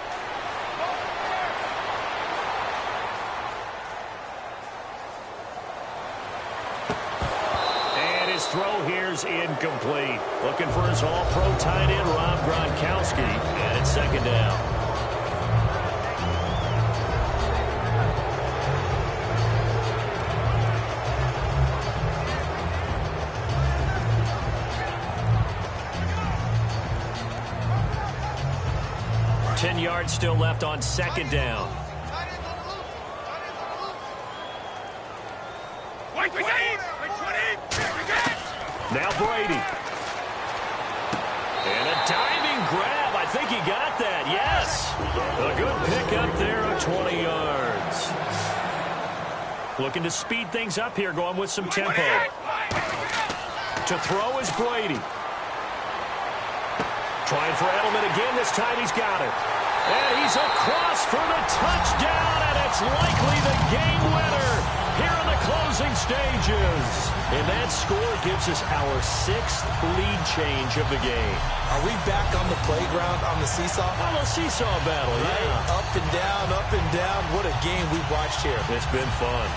And his throw here's incomplete. Looking for his all-pro tight end, Rob Gronkowski. And it's second down. Yards still left on second down. Now Brady. And a diving grab. I think he got that. Yes. A good pickup there of 20 yards. Looking to speed things up here, going with some tempo. To throw is Brady. Trying for Edelman again. This time he's got it. And he's across for the touchdown, and it's likely the game winner here in the closing stages. And that score gives us our 6th lead change of the game. Are we back on the playground on the seesaw? Oh, a seesaw battle, right? Yeah. Up and down, up and down. What a game we've watched here. It's been fun.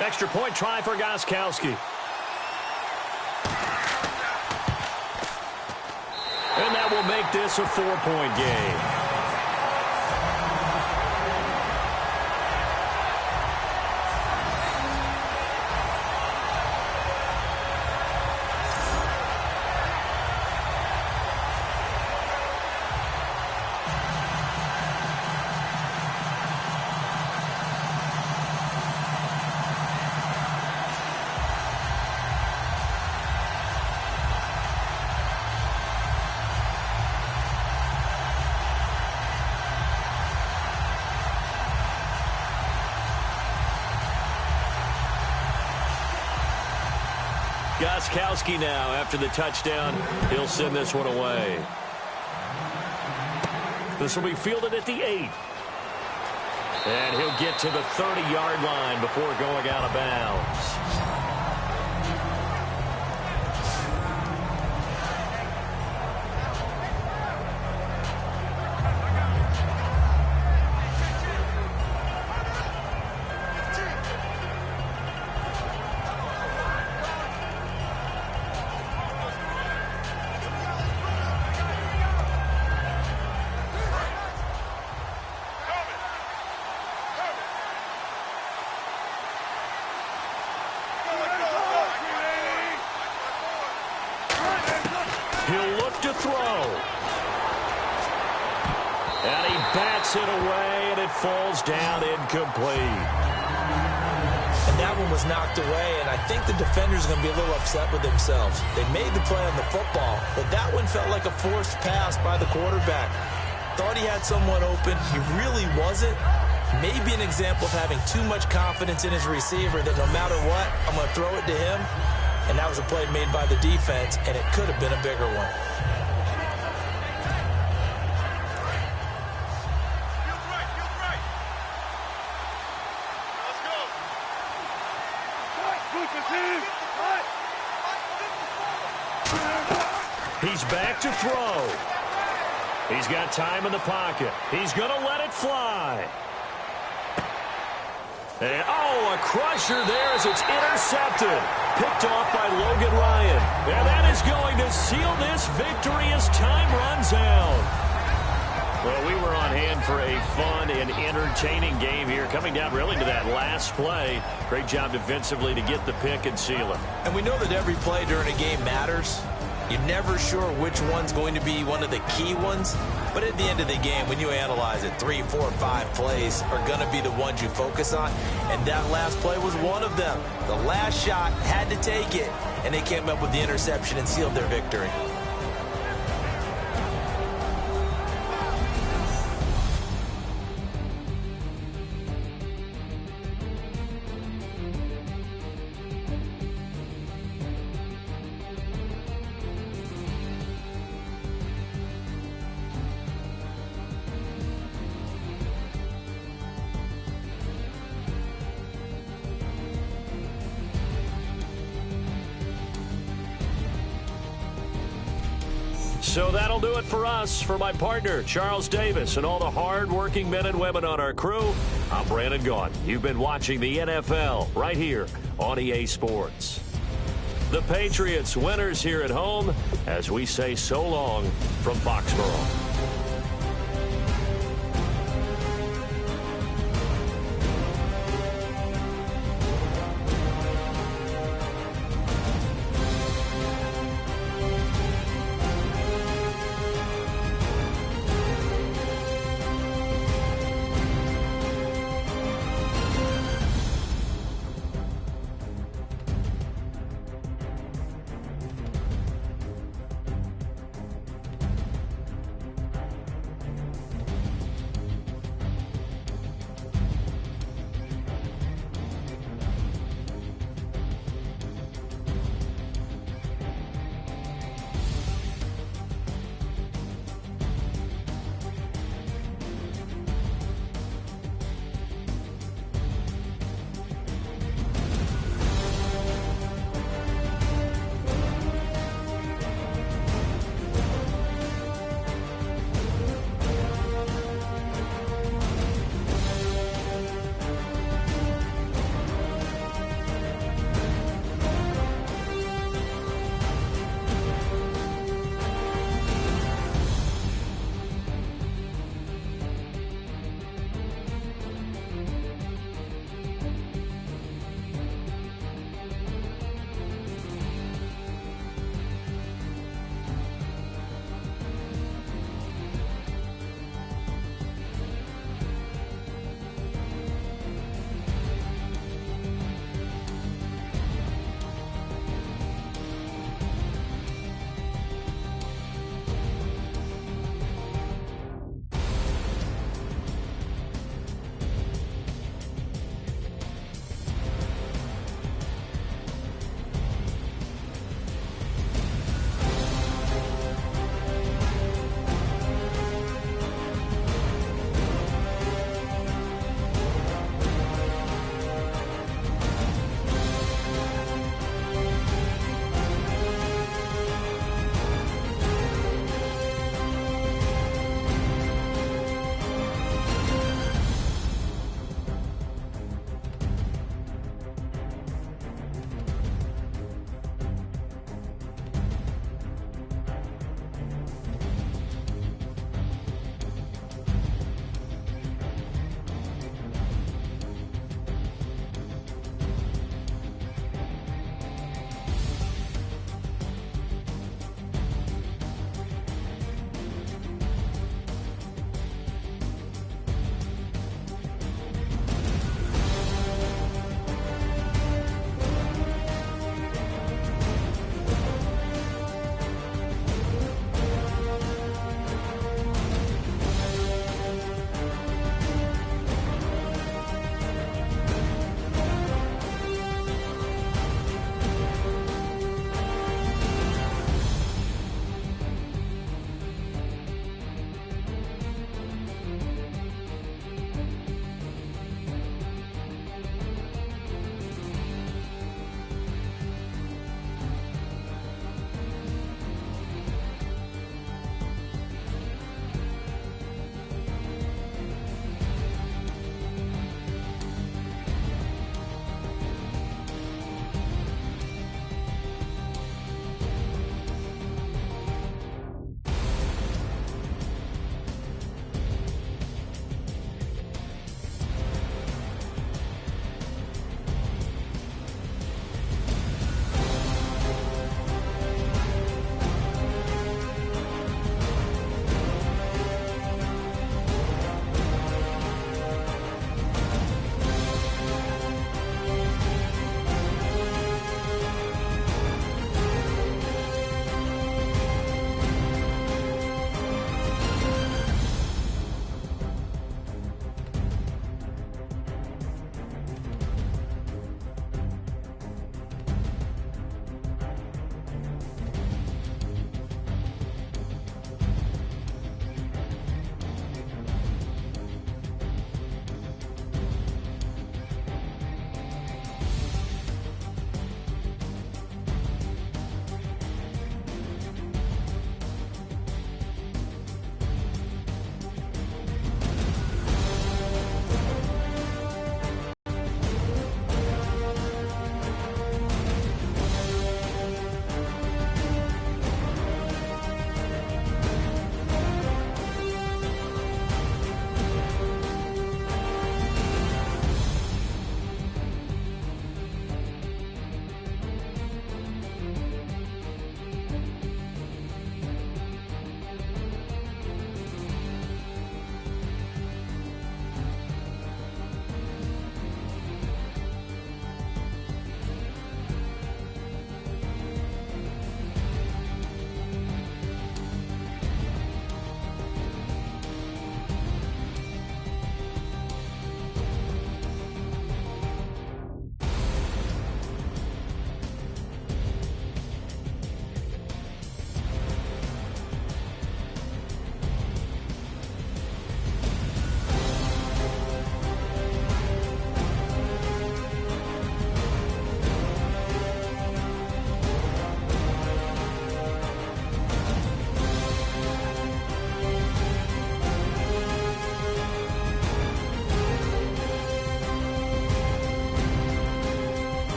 Extra point try for Gronkowski. And that will make this a 4-point game. Gronkowski now, after the touchdown, he'll send this one away. This will be fielded at the 8. And he'll get to the 30-yard line before going out of bounds. He'll look to throw. And he bats it away, and it falls down incomplete. And that one was knocked away, and I think the defenders are going to be a little upset with themselves. They made the play on the football, but that one felt like a forced pass by the quarterback. Thought he had someone open. He really wasn't. Maybe an example of having too much confidence in his receiver that no matter what, I'm going to throw it to him. And that was a play made by the defense, and it could have been a bigger one. He's back to throw. He's got time in the pocket. He's going to let it fly. And, oh, a crusher there as it's intercepted. Picked off by Logan Ryan. And that is going to seal this victory as time runs out. Well, we were on hand for a fun and entertaining game here, coming down really to that last play. Great job defensively to get the pick and seal it. And we know that every play during a game matters. You're never sure which one's going to be one of the key ones, but at the end of the game, when you analyze it, 3, 4, 5 plays are going to be the ones you focus on, and that last play was one of them. The last shot had to take it, and they came up with the interception and sealed their victory. So that'll do it for us. For my partner, Charles Davis, and all the hard-working men and women on our crew, I'm Brandon Gaudin. You've been watching the NFL right here on EA Sports. The Patriots winners here at home as we say so long from Foxborough.